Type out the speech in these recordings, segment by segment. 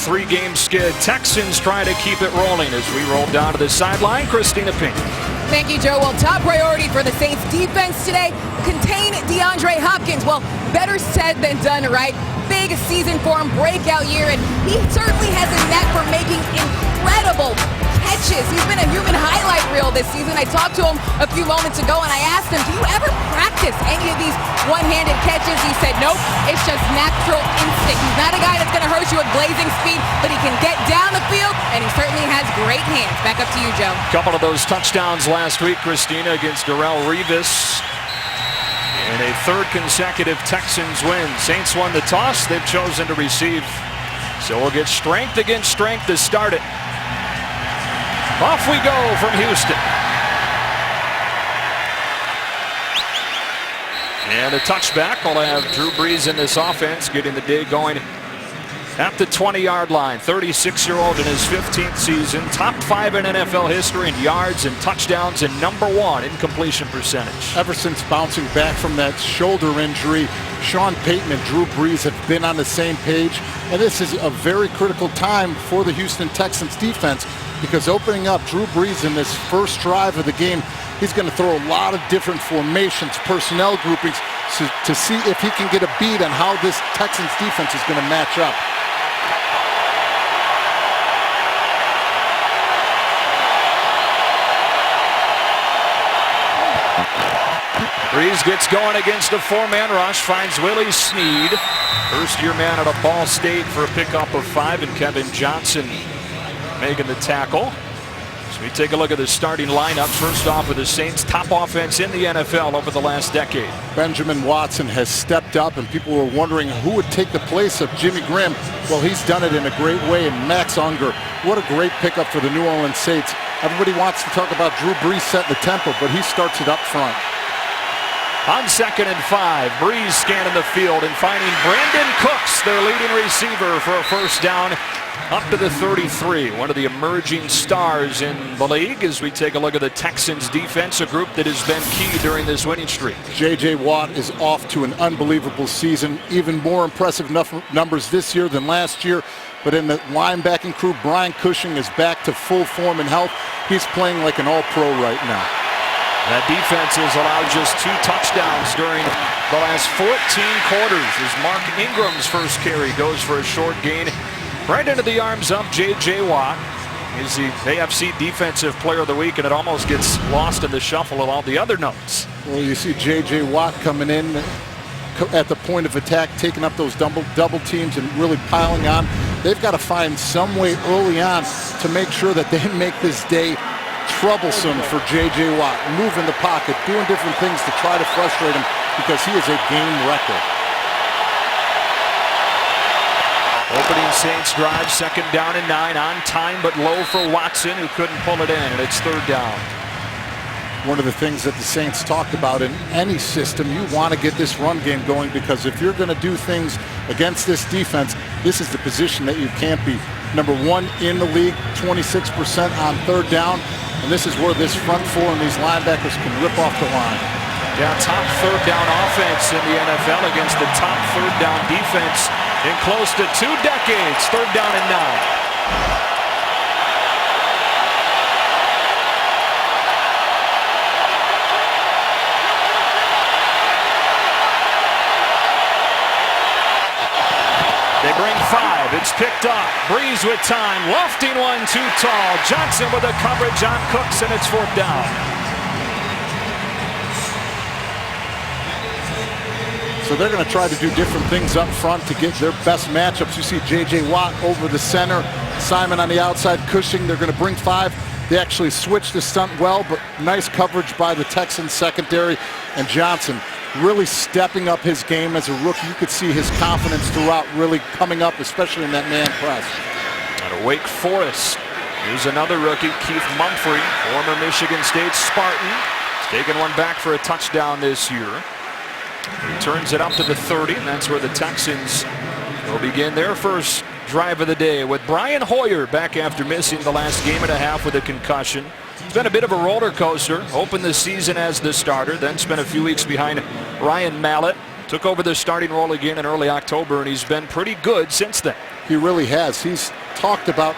3-game skid. Texans try to keep it rolling as we roll down to the sideline. Christina Pink. Thank you, Joe. Well, top priority for the Saints defense today, contain DeAndre Hopkins. Well, better said than done, right? Big season for him, breakout year, and he certainly has a knack for making incredible catches. He's been a human highlight reel this season. I talked to him a few moments ago, and I asked him, do you ever practice any of these one-handed catches? He said, nope, it's just natural instinct. He's not a guy that's going to hurt you at blazing speed, but he can get down the field, and he certainly has great hands. Back up to you, Joe. A couple of those touchdowns last week, Christina, against Darrelle Revis. And a third consecutive Texans win. Saints won the toss. They've chosen to receive. So we'll get strength against strength to start it. Off we go from Houston. And a touchback. We'll have Drew Brees in this offense, getting the day going at the 20-yard line. 36-year-old in his 15th season. Top 5 in NFL history in yards and touchdowns, and #1 in completion percentage. Ever since bouncing back from that shoulder injury, Sean Payton and Drew Brees have been on the same page. And this is a very critical time for the Houston Texans defense, because opening up Drew Brees in this first drive of the game, he's going to throw a lot of different formations, personnel groupings, to see if he can get a beat on how this Texans defense is going to match up. Brees gets going against a 4-man rush, finds Willie Snead, first-year man out of Ball State, for a pickup of 5, and Kevin Johnson making the tackle. So we take a look at the starting lineups. First off, with the Saints' top offense in the NFL over the last decade. Benjamin Watson has stepped up, and people were wondering who would take the place of Jimmy Graham. Well, he's done it in a great way. And Max Unger, what a great pickup for the New Orleans Saints. Everybody wants to talk about Drew Brees setting the tempo, but he starts it up front. On 2nd and 5, Brees scanning the field and finding Brandon Cooks, their leading receiver, for a first down up to the 33. One of the emerging stars in the league as we take a look at the Texans defense, a group that has been key during this winning streak. J.J. Watt is off to an unbelievable season. Even more impressive numbers this year than last year. But in the linebacking crew, Brian Cushing is back to full form and health. He's playing like an all-pro right now. That defense has allowed just 2 touchdowns during the last 14 quarters as Mark Ingram's first carry goes for a short gain right into the arms of J.J. Watt. He's the AFC Defensive Player of the Week, and it almost gets lost in the shuffle of all the other notes. Well, you see J.J. Watt coming in at the point of attack, taking up those double teams and really piling on. They've got to find some way early on to make sure that they make this day troublesome for J.J. Watt. Move in the pocket, doing different things to try to frustrate him, because he is a game wrecker. Opening Saints drive, 2nd down and 9, on time but low for Watson, who couldn't pull it in, and it's 3rd down. One of the things that the Saints talked about, in any system, you want to get this run game going, because if you're going to do things against this defense, this is the position that you can't be. #1 in the league, 26% on 3rd down, and this is where this front 4 and these linebackers can rip off the line. Yeah, top 3rd down offense in the NFL against the top 3rd down defense in close to 2 decades. 3rd down and 9. They bring 5. It's picked up. Brees with time. Lofting one too tall. Johnson with the coverage on Cooks, and it's 4th down. So they're going to try to do different things up front to get their best matchups. You see J.J. Watt over the center. Simon on the outside. Cushing. They're going to bring 5. They actually switched the stunt well, but nice coverage by the Texans secondary. And Johnson really stepping up his game as a rookie. You could see his confidence throughout really coming up, especially in that man press. Out of Wake Forest, here's another rookie, Keith Mumphrey, former Michigan State Spartan. He's taken one back for a touchdown this year. He turns it up to the 30, and that's where the Texans will begin their first drive of the day, with Brian Hoyer back after missing the last game and a half with a concussion. It's been a bit of a roller coaster. Opened the season as the starter, then spent a few weeks behind Ryan Mallett. Took over the starting role again in early October, and he's been pretty good since then. He really has. He's talked about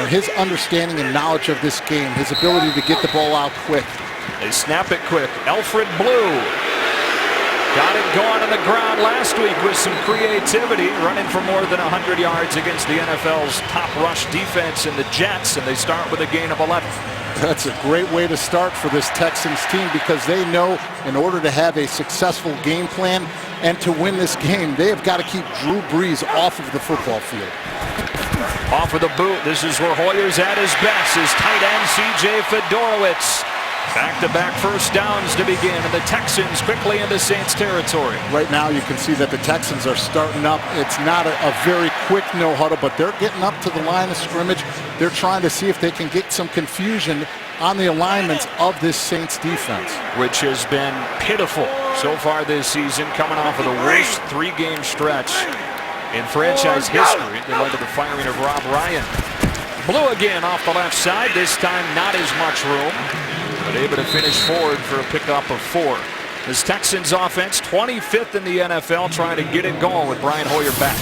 his understanding and knowledge of this game, his ability to get the ball out quick. They snap it quick. Alfred Blue got it going on the ground last week with some creativity, running for more than 100 yards against the NFL's top rush defense in the Jets, and they start with a gain of 11. That's a great way to start for this Texans team, because they know in order to have a successful game plan and to win this game, they have got to keep Drew Brees off of the football field. Off of the boot. This is where Hoyer's at his best. His tight end, C.J. Fedorowicz. Back-to-back first downs to begin, and the Texans quickly into Saints territory. Right now you can see that the Texans are starting up. It's not a very quick no huddle, but they're getting up to the line of scrimmage. They're trying to see if they can get some confusion on the alignments of this Saints defense, which has been pitiful so far this season, coming off of the worst three-game stretch in franchise history that led to the firing of Rob Ryan. Blue again off the left side, this time not as much room, but able to finish forward for a pickup of 4. This Texans offense, 25th in the NFL, trying to get it going with Brian Hoyer back.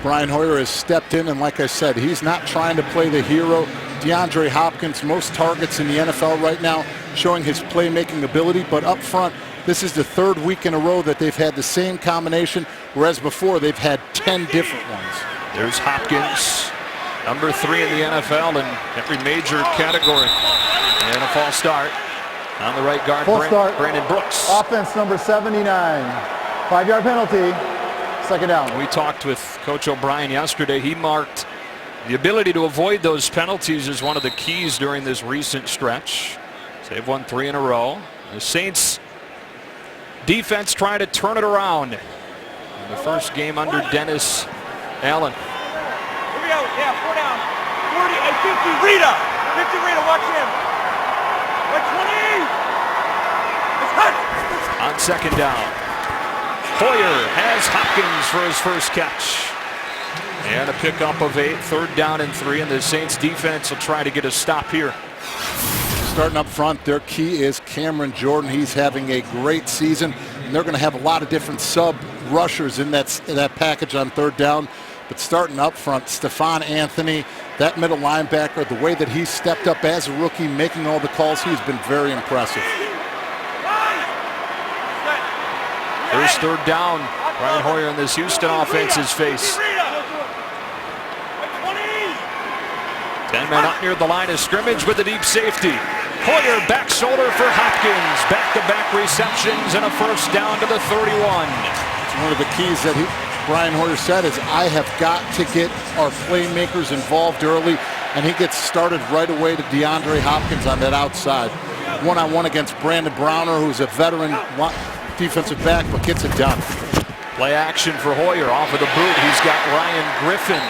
Brian Hoyer has stepped in, and like I said, he's not trying to play the hero. DeAndre Hopkins, most targets in the NFL right now, showing his playmaking ability, but up front, this is the 3rd week in a row that they've had the same combination, whereas before they've had 10 different ones. There's Hopkins, number 3 in the NFL in every major category. And a false start on the right guard, Brandon Brooks. Offense number 79. 5-yard penalty. 2nd down. We talked with Coach O'Brien yesterday. He marked the ability to avoid those penalties as one of the keys during this recent stretch. They've won 3 in a row. The Saints defense trying to turn it around in the first game under Dennis Allen. Here we go. Yeah, 4 down. 40 and 50. Rita. 50 Rita. Watch him. 20. It's hot. On 2nd down, Hoyer has Hopkins for his first catch. And a pickup of 8, 3rd down and 3, and the Saints defense will try to get a stop here. Starting up front, their key is Cameron Jordan. He's having a great season, and they're going to have a lot of different sub-rushers in that package on 3rd down. But starting up front, Stephon Anthony, that middle linebacker, the way that he stepped up as a rookie, making all the calls, he's been very impressive. There's 3rd down. Brian Hoyer in this Houston offense's face. 10 men up near the line of scrimmage with a deep safety. Hoyer back shoulder for Hopkins. Back-to-back receptions and a first down to the 31. It's one of the keys that Brian Hoyer said is, I have got to get our playmakers involved early, and he gets started right away to DeAndre Hopkins on that outside. One-on-one against Brandon Browner, who's a veteran defensive back, but gets it done. Play action for Hoyer off of the boot. He's got Ryan Griffin,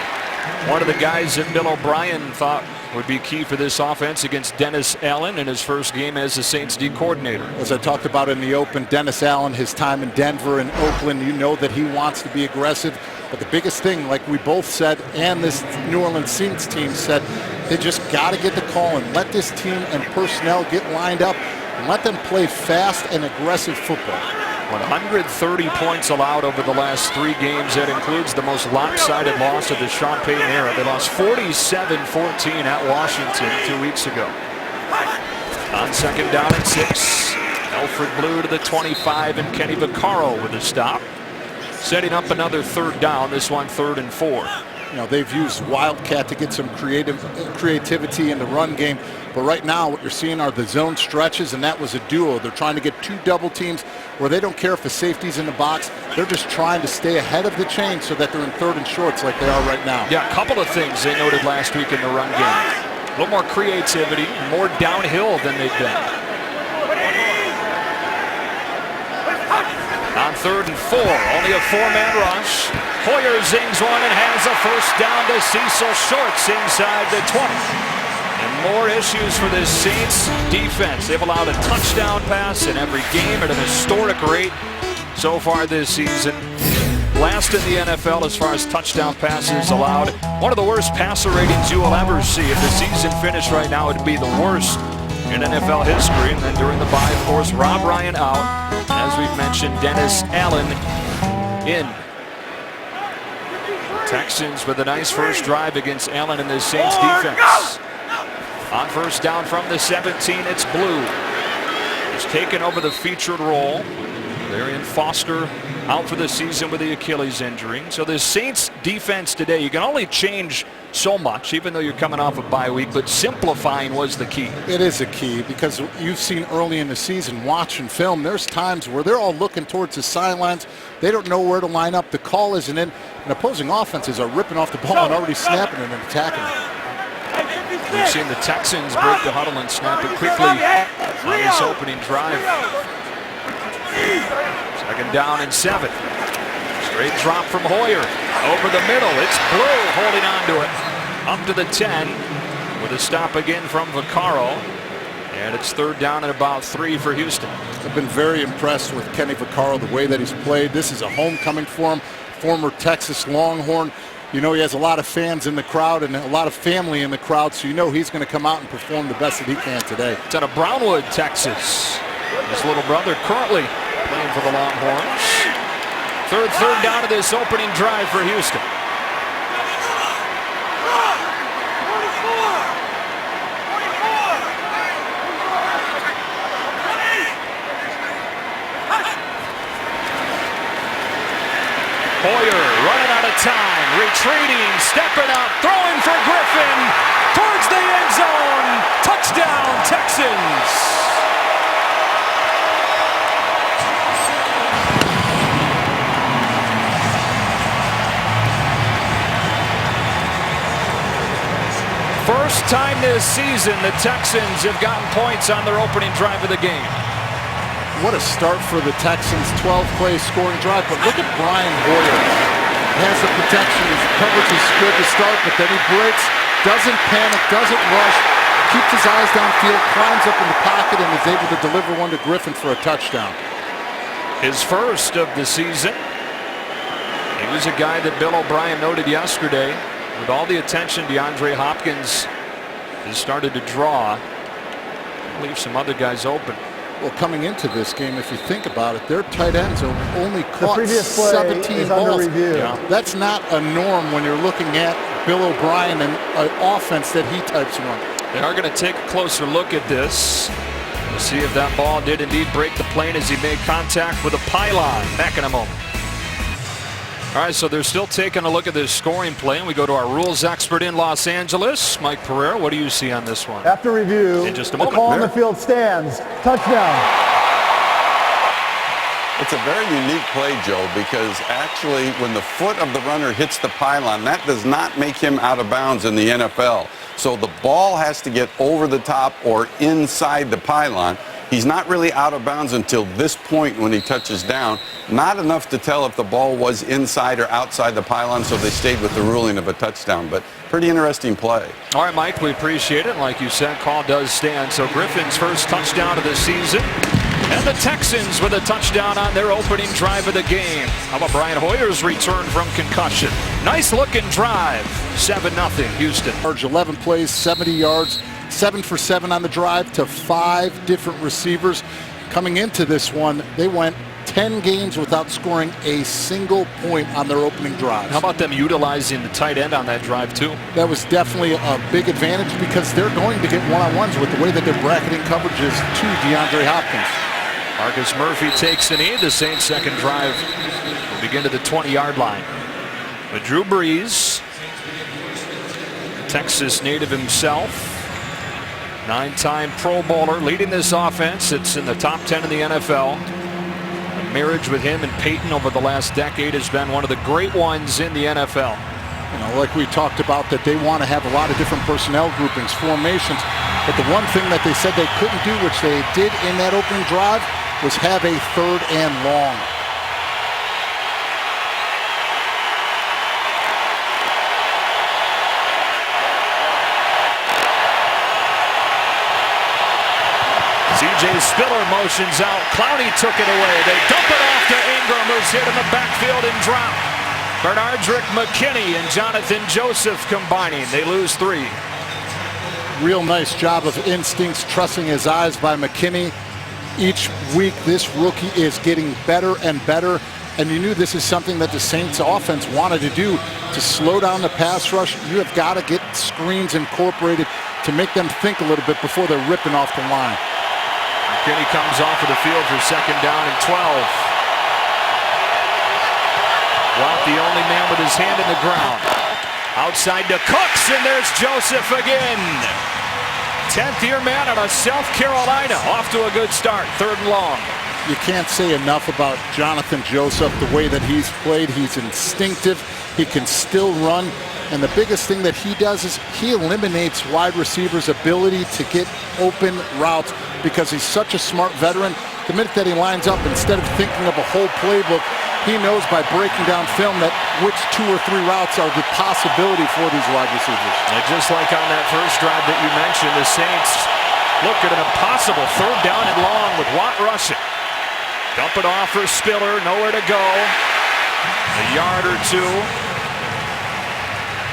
one of the guys that Bill O'Brien thought would be key for this offense against Dennis Allen in his first game as the Saints D coordinator. As I talked about in the open, Dennis Allen, his time in Denver and Oakland, you know that he wants to be aggressive. But the biggest thing, like we both said, and this New Orleans Saints team said, they just got to get the call and let this team and personnel get lined up and let them play fast and aggressive football. 130 points allowed over the last 3 games. That includes the most lopsided loss of the Sean Payton era. They lost 47-14 at Washington 2 weeks ago. On 2nd down and 6, Alfred Blue to the 25, and Kenny Vaccaro with a stop. Setting up another 3rd down, this one 3rd and 4. You know, they've used Wildcat to get some creativity in the run game. But right now, what you're seeing are the zone stretches, and that was a duo. They're trying to get 2 double teams where they don't care if the safety's in the box. They're just trying to stay ahead of the chain so that they're in 3rd and shorts like they are right now. Yeah, a couple of things they noted last week in the run game. A little more creativity, more downhill than they've been. On 3rd and 4, only a 4-man rush. Hoyer zings one and has a first down to Cecil Shorts inside the 20. And more issues for this Saints defense. They've allowed a touchdown pass in every game at an historic rate so far this season. Last in the NFL as far as touchdown passes allowed. One of the worst passer ratings you will ever see. If the season finished right now, it would be the worst in NFL history. And then during the bye, of course, Rob Ryan out. As we've mentioned, Dennis Allen in. Texans with a nice first drive against Allen and the Saints defense. On first down from the 17, it's Blue. He's taken over the featured role. Darian Foster out for the season with the Achilles injury. So the Saints defense today, you can only change so much, even though you're coming off a bye week, but simplifying was the key. It is a key because you've seen early in the season, watching film, there's times where they're all looking towards the sidelines. They don't know where to line up. The call isn't in. And opposing offenses are ripping off the ball and already snapping it and attacking it. We've seen the Texans break the huddle and snap it quickly on this opening drive. Second down and 7. Straight drop from Hoyer. Over the middle. It's Blue holding on to it. Up to the 10 with a stop again from Vaccaro. And it's third down and about 3 for Houston. I've been very impressed with Kenny Vaccaro, the way that he's played. This is a homecoming for him. Former Texas Longhorn. You know he has a lot of fans in the crowd and a lot of family in the crowd, so you know he's going to come out and perform the best that he can today. It's out of Brownwood, Texas. His little brother currently playing for the Longhorns. Third down of this opening drive for Houston. Hoyer running out of time, retreating, stepping up, throwing for Griffin, towards the end zone. Touchdown, Texans. First time this season the Texans have gotten points on their opening drive of the game. What a start for the Texans, 12-play scoring drive. But look at Brian Hoyer. Has the protection, his coverage is good to start, but then he breaks, doesn't panic, doesn't rush, keeps his eyes downfield, climbs up in the pocket, and is able to deliver one to Griffin for a touchdown. His first of the season. He was a guy that Bill O'Brien noted yesterday. With all the attention DeAndre Hopkins has started to draw, leave some other guys open. Well, coming into this game, if you think about it, their tight ends have only caught play 17 balls. Yeah. That's not a norm when you're looking at Bill O'Brien and an offense that he types run. They are going to take a closer look at this to see if that ball did indeed break the plane as he made contact with a pylon. Back in a moment. All right, so they're still taking a look at this scoring play, and we go to our rules expert in Los Angeles, Mike Pereira. What do you see on this one? After review, In just a the moment. call on the field stands. Touchdown. It's a very unique play, Joe, because actually when the foot of the runner hits the pylon, that does not make him out of bounds in the NFL. So the ball has to get over the top or inside the pylon. He's not really out of bounds until this point when he touches down. Not enough to tell if the ball was inside or outside the pylon, so they stayed with the ruling of a touchdown. But pretty interesting play. All right, Mike, we appreciate it. Like you said, call does stand. So Griffin's first touchdown of the season. And the Texans with a touchdown on their opening drive of the game. How about Brian Hoyer's return from concussion? Nice looking drive. 7-0 Houston. 11 plays, 70 yards, 7 for 7 on the drive to 5 different receivers. Coming into this one, they went 10 games without scoring a single point on their opening drive. How about them utilizing the tight end on that drive too? That was definitely a big advantage because they're going to get one-on-ones with the way that they're bracketing coverages to DeAndre Hopkins. Marcus Murphy takes the knee. The Saints' second drive will begin to the 20-yard line. But Drew Brees, Texas native himself, 9-time Pro Bowler, leading this offense. It's in the top 10 in the NFL. The marriage with him and Peyton over the last decade has been one of the great ones in the NFL. You know, like we talked about, that they want to have a lot of different personnel groupings, formations. But the one thing that they said they couldn't do, which they did in that opening drive, was have a 3rd and long. C.J. Spiller motions out. Clowney took it away. They dump it off to Ingram, who's hit in the backfield and dropped. Bernardrick McKinney and Jonathan Joseph combining. They lose 3. Real nice job of instincts, trusting his eyes by McKinney. Each week, this rookie is getting better and better. And you knew this is something that the Saints offense wanted to do, to slow down the pass rush. You have got to get screens incorporated to make them think a little bit before they're ripping off the line. McKinney comes off of the field for 2nd down and 12. Watt, the only man with his hand in the ground. Outside to Cooks, and there's Joseph again. 10th year man out of South Carolina. Off to a good start. 3rd and long. You can't say enough about Jonathan Joseph, the way that he's played. He's instinctive. He can still run. And the biggest thing that he does is he eliminates wide receivers' ability to get open routes because he's such a smart veteran. The minute that he lines up, instead of thinking of a whole playbook, he knows by breaking down film that which 2 or 3 routes are the possibility for these wide receivers. And just like on that first drive that you mentioned, the Saints look at an impossible 3rd down and long with Watt rushing. Dump it off for Spiller, nowhere to go. A yard or 2.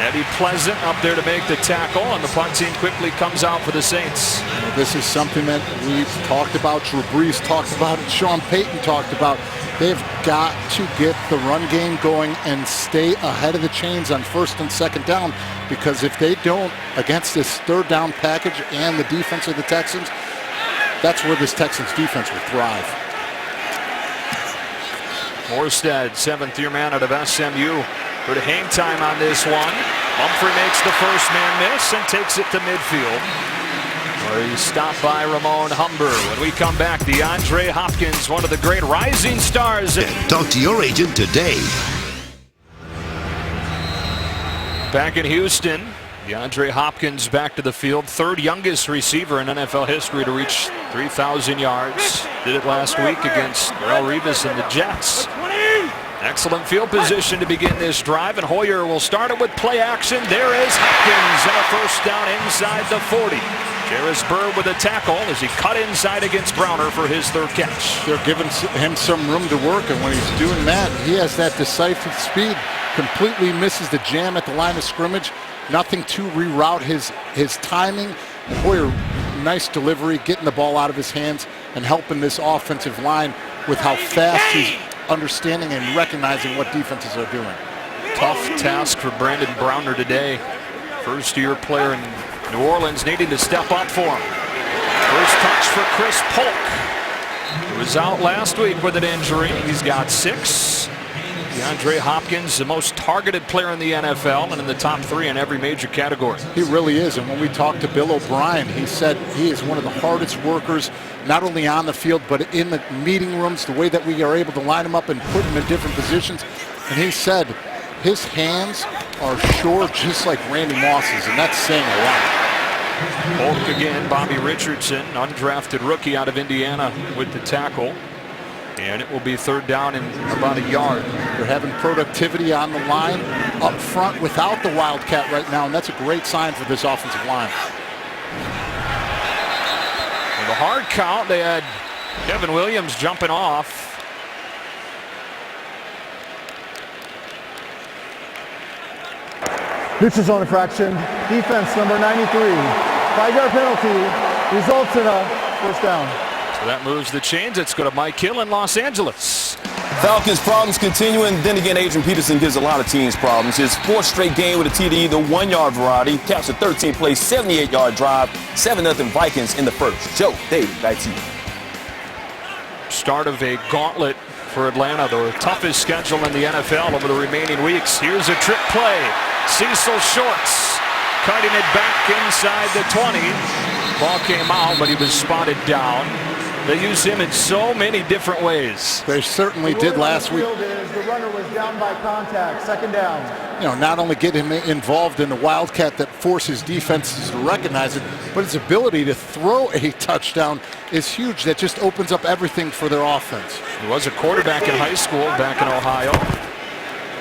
Eddie Pleasant up there to make the tackle, and the punt team quickly comes out for the Saints. Well, this is something that we've talked about, Drew Brees talked about it, Sean Payton talked about. They've got to get the run game going and stay ahead of the chains on 1st and 2nd down, because if they don't, against this 3rd down package and the defense of the Texans, that's where this Texans defense will thrive. Morstead, 7th year man out of SMU. Good hang time on this one. Humphrey makes the first man miss and takes it to midfield, where he's stopped by Ramon Humber. When we come back, DeAndre Hopkins, one of the great rising stars. Talk to your agent today. Back in Houston, DeAndre Hopkins back to the field. 3rd youngest receiver in NFL history to reach 3,000 yards. Did it last week against Darrelle Revis and the Jets. Excellent field position to begin this drive, and Hoyer will start it with play action. There is Hopkins, and a 1st down inside the 40. Jarris Bird with a tackle as he cut inside against Browner for his 3rd catch. They're giving him some room to work, and when he's doing that, he has that decisive speed. Completely misses the jam at the line of scrimmage. Nothing to reroute his timing. And Hoyer, nice delivery, getting the ball out of his hands and helping this offensive line with how fast he's understanding and recognizing what defenses are doing. Tough task for Brandon Browner today. 1st-year player in New Orleans needing to step up for him. First touch for Chris Polk, who was out last week with an injury. He's got 6. DeAndre Hopkins, the most targeted player in the NFL and in the top 3 in every major category. He really is, and when we talked to Bill O'Brien, he said he is one of the hardest workers, not only on the field, but in the meeting rooms, the way that we are able to line him up and put him in different positions. And he said his hands are sure just like Randy Moss's, and that's saying a lot. Polk again, Bobby Richardson, undrafted rookie out of Indiana with the tackle. And it will be 3rd down and about a yard. They're having productivity on the line up front without the Wildcat right now, and that's a great sign for this offensive line. With a hard count, they had Kevin Williams jumping off. Neutral zone infraction. Defense number 93. 5-yard penalty. Results in a 1st down. So that moves the chains. Let's go to Mike Hill in Los Angeles. Falcons' problems continuing. Then again, Adrian Peterson gives a lot of teams problems. His 4th straight game with a TD, the 1-yard variety. Caps a 13-play, 78-yard drive. 7-0 Vikings in the 1st. Joe, Dave, back to you. Start of a gauntlet for Atlanta, the toughest schedule in the NFL over the remaining weeks. Here's a trick play. Cecil Shorts cutting it back inside the 20. Ball came out, but he was spotted down. They use him in so many different ways. They certainly did last week. The runner was down by contact. 2nd down. You know, not only get him involved in the Wildcat that forces defenses to recognize it, but his ability to throw a touchdown is huge. That just opens up everything for their offense. He was a quarterback in high school back in Ohio.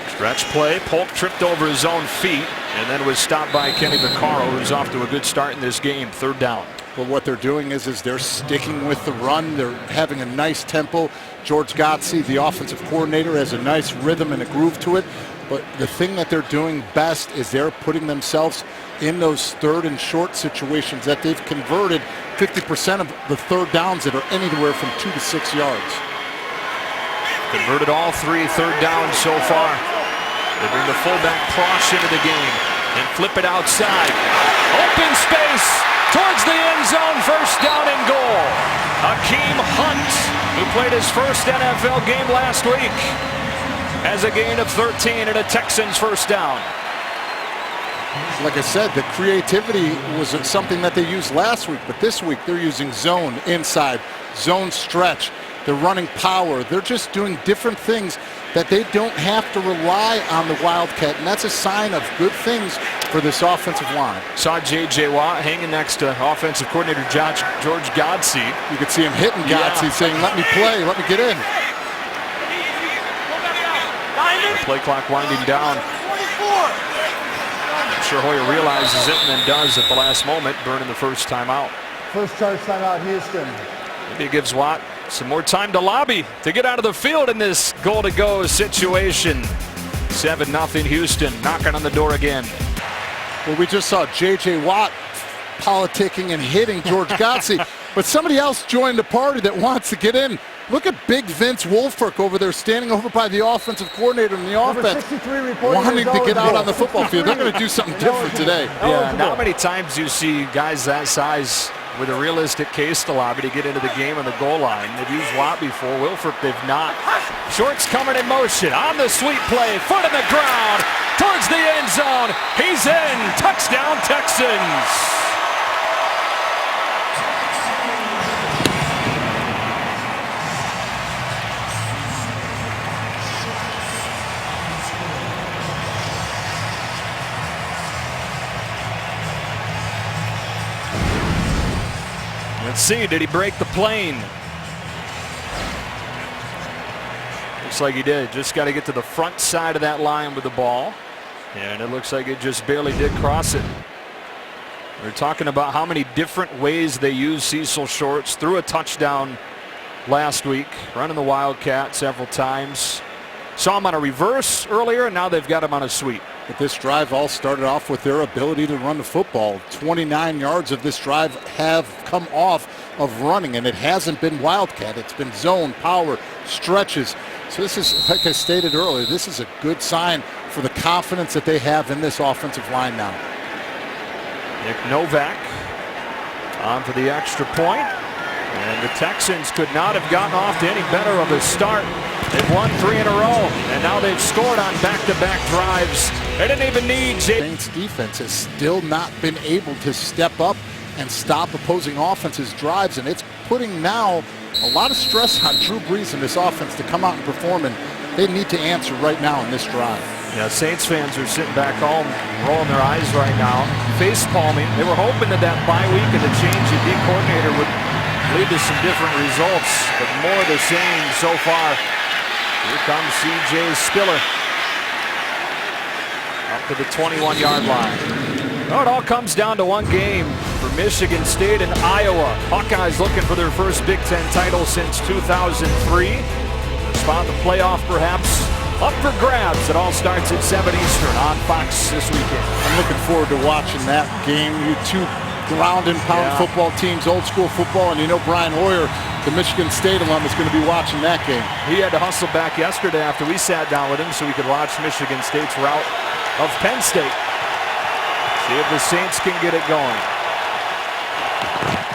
Stretch play. Polk tripped over his own feet and then was stopped by Kenny Vaccaro, who's off to a good start in this game. 3rd down. But what they're doing is they're sticking with the run. They're having a nice tempo. George Godsey, the offensive coordinator, has a nice rhythm and a groove to it. But the thing that they're doing best is they're putting themselves in those 3rd and short situations that they've converted 50% of the 3rd downs that are anywhere from 2 to 6 yards. Converted all 3 third downs so far. They bring the fullback Prosh into the game and flip it outside. Open space towards the end zone. First down and goal. Hakeem Hunt, who played his first NFL game last week, has a gain of 13 and a Texans first down. Like I said, the creativity was something that they used last week, but this week they're using zone inside, zone stretch. They're running power. They're just doing different things that they don't have to rely on the Wildcat, and that's a sign of good things for this offensive line. Saw J.J. Watt hanging next to offensive coordinator George Godsey. You could see him hitting Godsey, saying, let me play, let me get in. The play clock winding down. I'm sure Hoyer realizes it and then does at the last moment, burning the first timeout. First charge timeout, Houston. Maybe it gives Watt some more time to lobby to get out of the field in this goal-to-go situation. 7-0 Houston, knocking on the door again. Well, we just saw J.J. Watt politicking and hitting George Godsey, but somebody else joined the party that wants to get in. Look at big Vince Wilfork over there standing over by the offensive coordinator in the offense, wanting to get out on the football field. They're going to do something different today. Yeah, not many times you see guys that size with a realistic case to lobby to get into the game on the goal line. They've used Watt before. Wilfork, they've not. Shorts coming in motion on the sweep play. Foot in the ground towards the end zone. He's in. Touchdown, Texans. Let's see, did he break the plane? Looks like he did. Just got to get to the front side of that line with the ball. And it looks like it just barely did cross it. We're talking about how many different ways they use Cecil Shorts. Threw a touchdown last week, running the Wildcat several times. Saw him on a reverse earlier, and now they've got him on a sweep. But this drive all started off with their ability to run the football. 29 yards of this drive have come off of running, and it hasn't been Wildcat. It's been zone, power, stretches. So this is, like I stated earlier, this is a good sign for the confidence that they have in this offensive line now. Nick Novak on for the extra point. And the Texans could not have gotten off to any better of a start. They've won 3 in a row, and now they've scored on back-to-back drives. They didn't even need Saints defense has still not been able to step up and stop opposing offenses' drives, and it's putting now a lot of stress on Drew Brees and this offense to come out and perform, and they need to answer right now in this drive. Yeah, Saints fans are sitting back home, rolling their eyes right now, face-palming. They were hoping that that bye week and the change in D coordinator would lead to some different results, but more of the same so far. Here comes C.J. Spiller up to the 21-yard line. Well, it all comes down to one game for Michigan State and Iowa. Hawkeyes looking for their first Big Ten title since 2003. A spot in the playoff perhaps up for grabs. It all starts at 7 Eastern on Fox this weekend. I'm looking forward to watching that game. You two ground and pound football teams, old school football, and you know Brian Hoyer, the Michigan State alum, is going to be watching that game. He had to hustle back yesterday after we sat down with him so we could watch Michigan State's rout of Penn State. See if the Saints can get it going.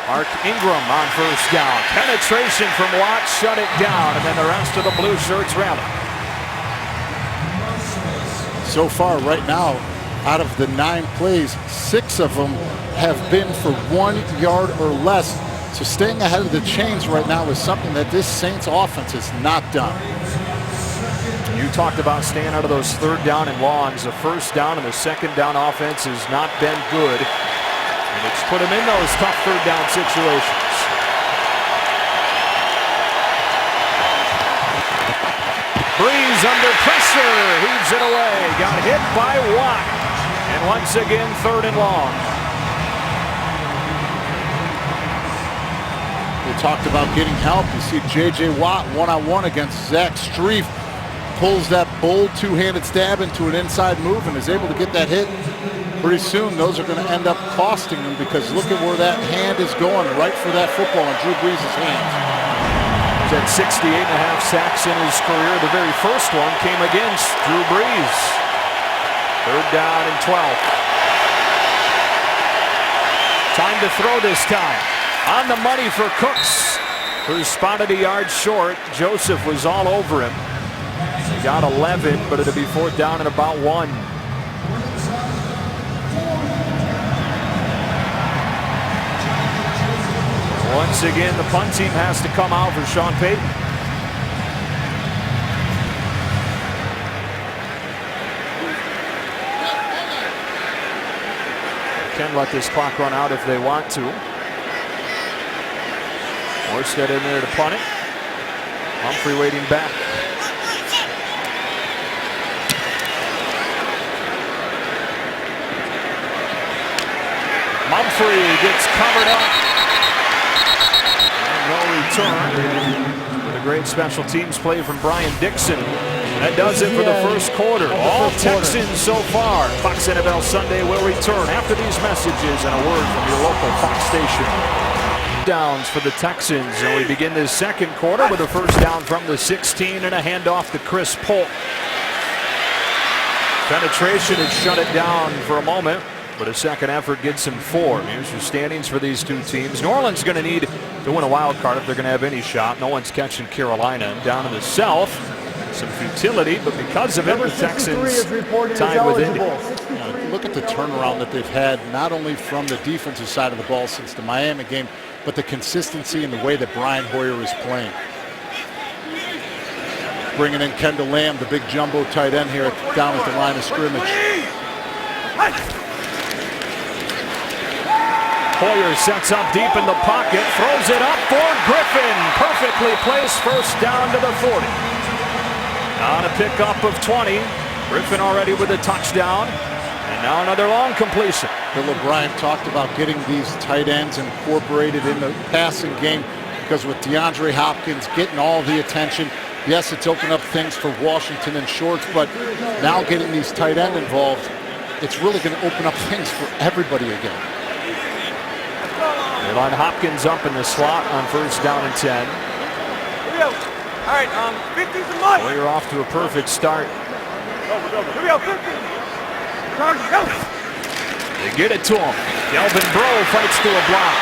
Mark Ingram on first down. Penetration from Watt, shut it down, and then the rest of the blue shirts rally. So far right now, out of the 9 plays, 6 of them have been for 1 yard or less. So staying ahead of the chains right now is something that this Saints offense has not done. You talked about staying out of those third down and longs. The first down and the second down offense has not been good. And it's put them in those tough third down situations. Brees under pressure, heaves it away. Got hit by Watt. And once again, third and long. We talked about getting help. You see J.J. Watt one-on-one against Zach Strief. Pulls that bold two-handed stab into an inside move and is able to get that hit. Pretty soon, those are going to end up costing him because look at where that hand is going, right for that football in Drew Brees' hands. He's had 68.5 sacks in his career. The very first one came against Drew Brees. 3rd down and 12. Time to throw this time. On the money for Cooks, who spotted a yard short. Joseph was all over him. He got 11, but it'll be 4th down and about 1. Once again, the punt team has to come out for Sean Payton. Can let this clock run out if they want to. Morstead in there to punt it. Humphrey waiting back. Humphrey gets covered up. And no return. With a great special teams play from Brian Dixon. That does it for the first quarter. All Texans so far. Fox NFL Sunday will return after these messages and a word from your local Fox station. Downs for the Texans, and we begin this second quarter with a first down from the 16 and a handoff to Chris Polk. Penetration had shut it down for a moment, but a second effort gets him 4. Here's your standings for these two teams. New Orleans going to need to win a wild card if they're going to have any shot. No one's catching Carolina. Down in the south, some futility, but because of it, the Texans tied with Indy. Look at the turnaround that they've had, not only from the defensive side of the ball since the Miami game, but the consistency in the way that Brian Hoyer is playing. Bringing in Kendall Lamb, the big jumbo tight end here down at the line of scrimmage. Hoyer sets up deep in the pocket, throws it up for Griffin. Perfectly placed, first down to the 40. On a pickup of 20. Griffin already with a touchdown. And now another long completion. Bill O'Brien talked about getting these tight ends incorporated in the passing game because with DeAndre Hopkins getting all the attention, yes, it's opened up things for Washington and Shorts, but now getting these tight end involved, it's really going to open up things for everybody again. They line Hopkins up in the slot on first down and 10. Here we go. All right, 50's a must. Hoyer off to a perfect start. Here we go, 50. They get it to him. Delvin Breaux fights to a block.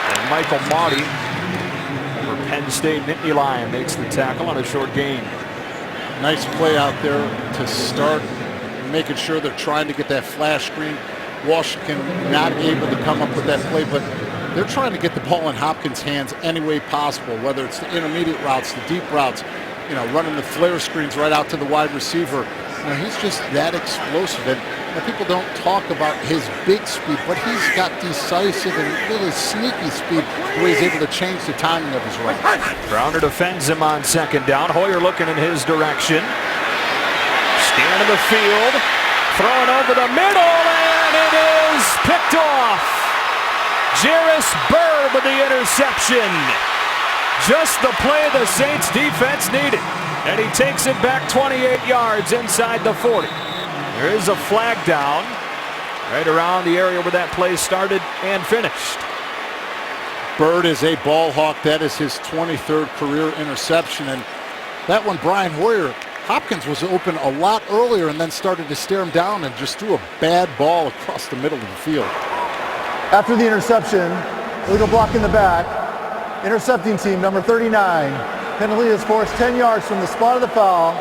And Michael Marty for Penn State. Nittany Lion makes the tackle on a short gain. Nice play out there to start making sure they're trying to get that flash screen. Washington not able to come up with that play, but they're trying to get the ball in Hopkins' hands any way possible, whether it's the intermediate routes, the deep routes, running the flare screens right out to the wide receiver. He's just that explosive, and people don't talk about his big speed, but he's got decisive and really sneaky speed where he's able to change the timing of his run. Browner defends him on second down. Hoyer looking in his direction. Scan of the field. Throwing over the middle, and it is picked off. Jairus Byrd with the interception. Just the play the Saints defense needed. And he takes it back 28 yards inside the 40. There is a flag down right around the area where that play started and finished. Byrd is a ball hawk. That is his 23rd career interception. And that one, Brian Hoyer, Hopkins was open a lot earlier and then started to stare him down and just threw a bad ball across the middle of the field. After the interception, illegal block in the back. Intercepting team, number 39. Penalty is forced 10 yards from the spot of the foul.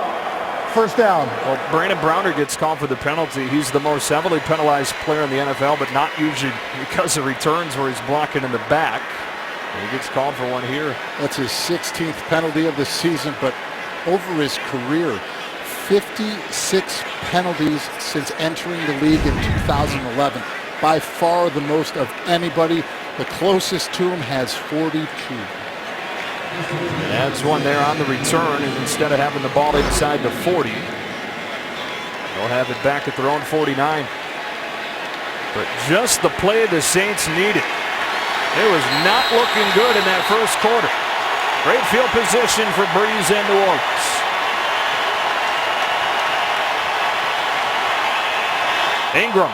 First down. Well, Brandon Browner gets called for the penalty. He's the most heavily penalized player in the NFL, but not usually because of returns where he's blocking in the back. And he gets called for one here. That's his 16th penalty of the season, but over his career, 56 penalties since entering the league in 2011. By far the most of anybody. The closest to him has 42. And adds one there on the return, and instead of having the ball inside the 40, they'll have it back at their own 49. But just the play the Saints needed. It was not looking good in that first quarter. Great field position for Brees and New Orleans. Ingram.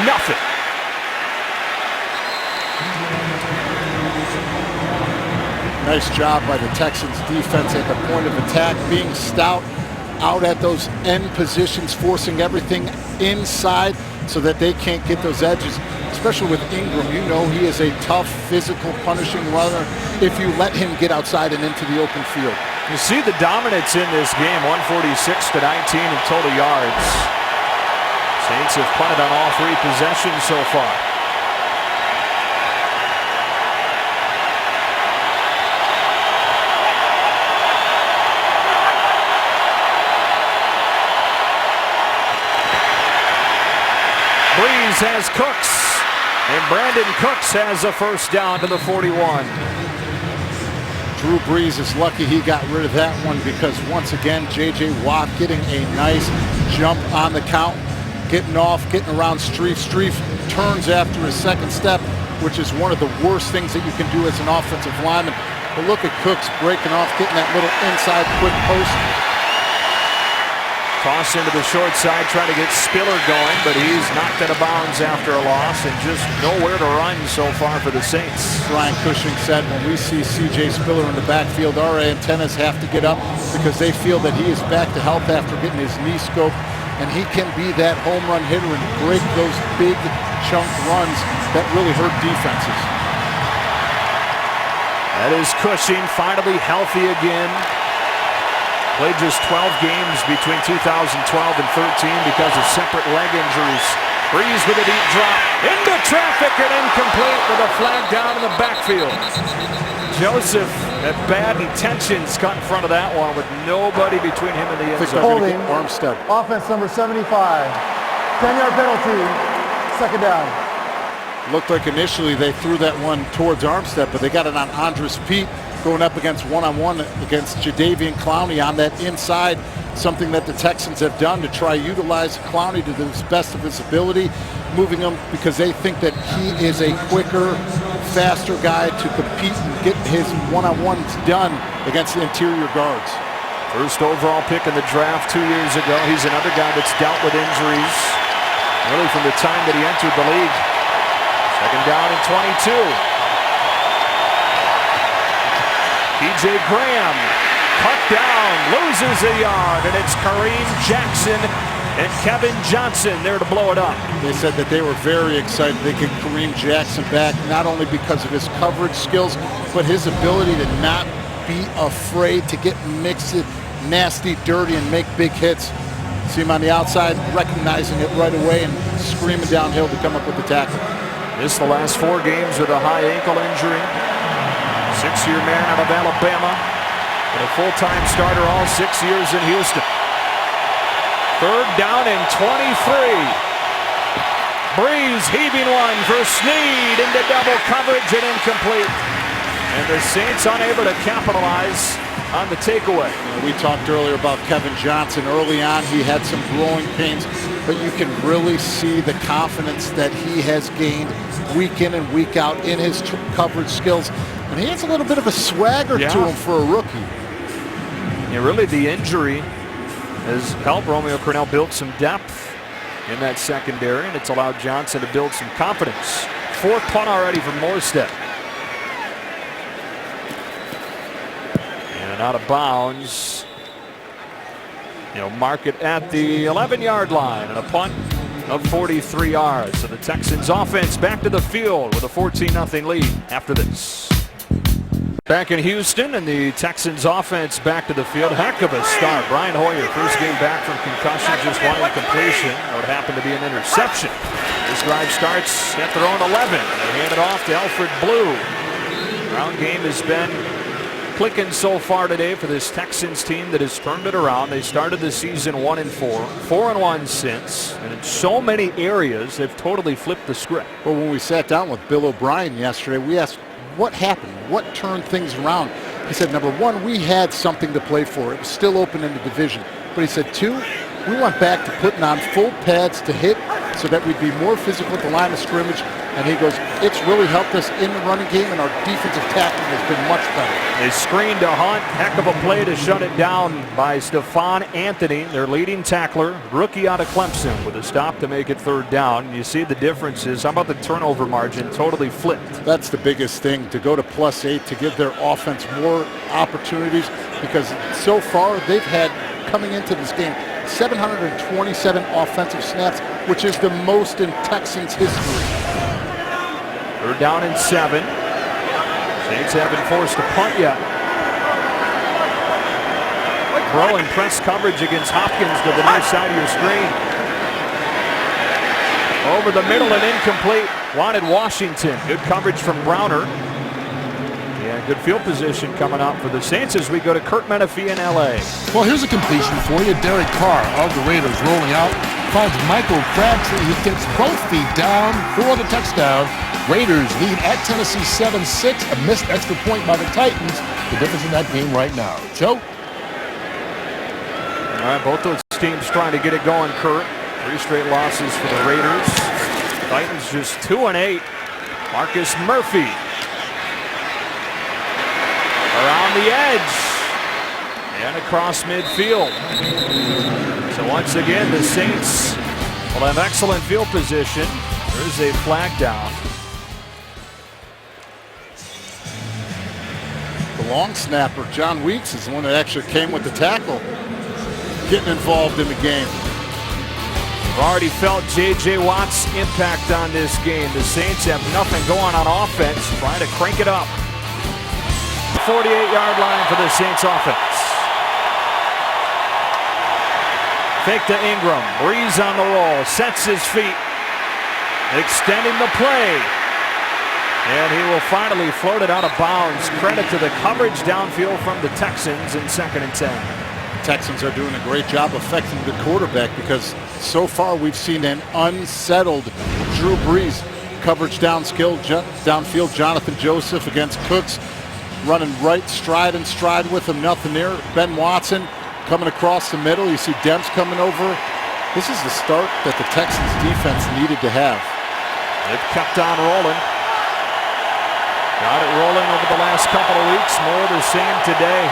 Nothing. Nice job by the Texans defense at the point of attack, being stout, out at those end positions, forcing everything inside so that they can't get those edges, especially with Ingram. You know he is a tough, physical, punishing runner if you let him get outside and into the open field. You see the dominance in this game, 146 to 19 in total yards. Saints have punted on all 3 possessions so far. Breeze has Cooks, and Brandon Cooks has a first down to the 41. Drew Brees is lucky he got rid of that one, because once again, J.J. Watt getting a nice jump on the count, getting off, getting around Streif. Streif turns after his second step, which is one of the worst things that you can do as an offensive lineman. But look at Cooks breaking off, getting that little inside quick post. Toss into the short side, trying to get Spiller going, but he's knocked out of bounds after a loss and just nowhere to run so far for the Saints. Brian Cushing said, when we see C.J. Spiller in the backfield, our antennas have to get up because they feel that he is back to health after getting his knee scoped, and he can be that home run hitter and break those big chunk runs that really hurt defenses. That is Cushing, finally healthy again. Played just 12 games between 2012 and 13 because of separate leg injuries. Breeze with a deep drop into traffic and incomplete with a flag down in the backfield. Joseph had bad intentions cut in front of that one with nobody between him and the end zone. Holding. Armstead. Offense number 75. 10-yard penalty. Second down. Looked like initially they threw that one towards Armstead, but they got it on Andres Pete, going up against one-on-one against Jadeveon Clowney on that inside, something that the Texans have done to try to utilize Clowney to the best of his ability, moving him because they think that he is a quicker, faster guy to compete and get his one-on-ones done against the interior guards. First overall pick in the draft 2 years ago. He's another guy that's dealt with injuries really from the time that he entered the league. Second down and 22. P.J. Graham cut down, loses a yard, and it's Kareem Jackson and Kevin Johnson there to blow it up. They said that they were very excited they get Kareem Jackson back, not only because of his coverage skills, but his ability to not be afraid to get mixed, nasty, dirty, and make big hits. See him on the outside, recognizing it right away and screaming downhill to come up with the tackle. Missed the last 4 games with a high ankle injury. 6-year man out of Alabama, and a full-time starter all 6 years in Houston. Third down and 23. Breeze heaving one for Snead into double coverage and incomplete. And the Saints unable to capitalize on the takeaway. We talked earlier about Kevin Johnson. Early on, he had some growing pains, but you can really see the confidence that he has gained week in and week out in his coverage skills. And he has a little bit of a swagger to him for a rookie. Yeah, really the injury has helped Romeo Crennel build some depth in that secondary, and it's allowed Johnson to build some confidence. 4th punt already from Morstead. And out of bounds. He'll mark it at the 11-yard line, and a punt of 43 yards. So the Texans offense back to the field with a 14-0 lead after this. Back in Houston, and the Texans offense back to the field. Heck of a start. Brian Hoyer, first game back from concussion, just one incompletion. What happened to be an interception. This drive starts at their own 11. They hand it off to Alfred Blue. Ground game has been clicking so far today for this Texans team that has turned it around. They started the season 1-4, 4-1 since, and in so many areas they've totally flipped the script. Well, when we sat down with Bill O'Brien yesterday, we asked what happened, what turned things around. He said, number one, we had something to play for. It was still open in the division. But he said, 2, we went back to putting on full pads to hit so that we'd be more physical at the line of scrimmage. And he goes, it's really helped us in the running game, and our defensive tackling has been much better. They screen to Hunt. Heck of a play to shut it down by Stephon Anthony, their leading tackler, rookie out of Clemson, with a stop to make it 3rd down. You see the differences. How about the turnover margin? Totally flipped. That's the biggest thing, to go to +8, to give their offense more opportunities, because so far they've had, coming into this game, 727 offensive snaps, which is the most in Texans history. 3rd down and 7. Saints haven't forced a punt yet. Bro in press coverage against Hopkins to the near side of your screen. Over the middle and incomplete. Wanted Washington. Good coverage from Browner. Yeah, good field position coming up for the Saints as we go to Kurt Menefee in LA. Well, here's a completion for you. Derek Carr of the Raiders rolling out. Finds Michael Crabtree. He gets both feet down for the touchdown. Raiders lead at Tennessee 7-6. A missed extra point by the Titans. The difference in that game right now. Joe? All right, both those teams trying to get it going, Kurt. 3 straight losses for the Raiders. Titans just 2-8. Marcus Murphy. Around the edge. And across midfield. So once again, the Saints will have excellent field position. There's a flag down. The long snapper, John Weeks, is the one that actually came with the tackle, getting involved in the game. We've already felt J.J. Watt's impact on this game. The Saints have nothing going on offense, trying to crank it up. 48-yard line for the Saints offense. Fake to Ingram. Breeze on the roll. Sets his feet. Extending the play. And he will finally float it out of bounds. Credit to the coverage downfield from the Texans in 2nd and 10. Texans are doing a great job affecting the quarterback, because so far we've seen an unsettled Drew Brees. Coverage downfield. Jonathan Joseph against Cooks. Running right stride and stride with him. Nothing there. Ben Watson coming across the middle. You see Demps coming over. This is the start that the Texans defense needed to have. They've kept on rolling. Got it rolling over the last couple of weeks. More of the same today.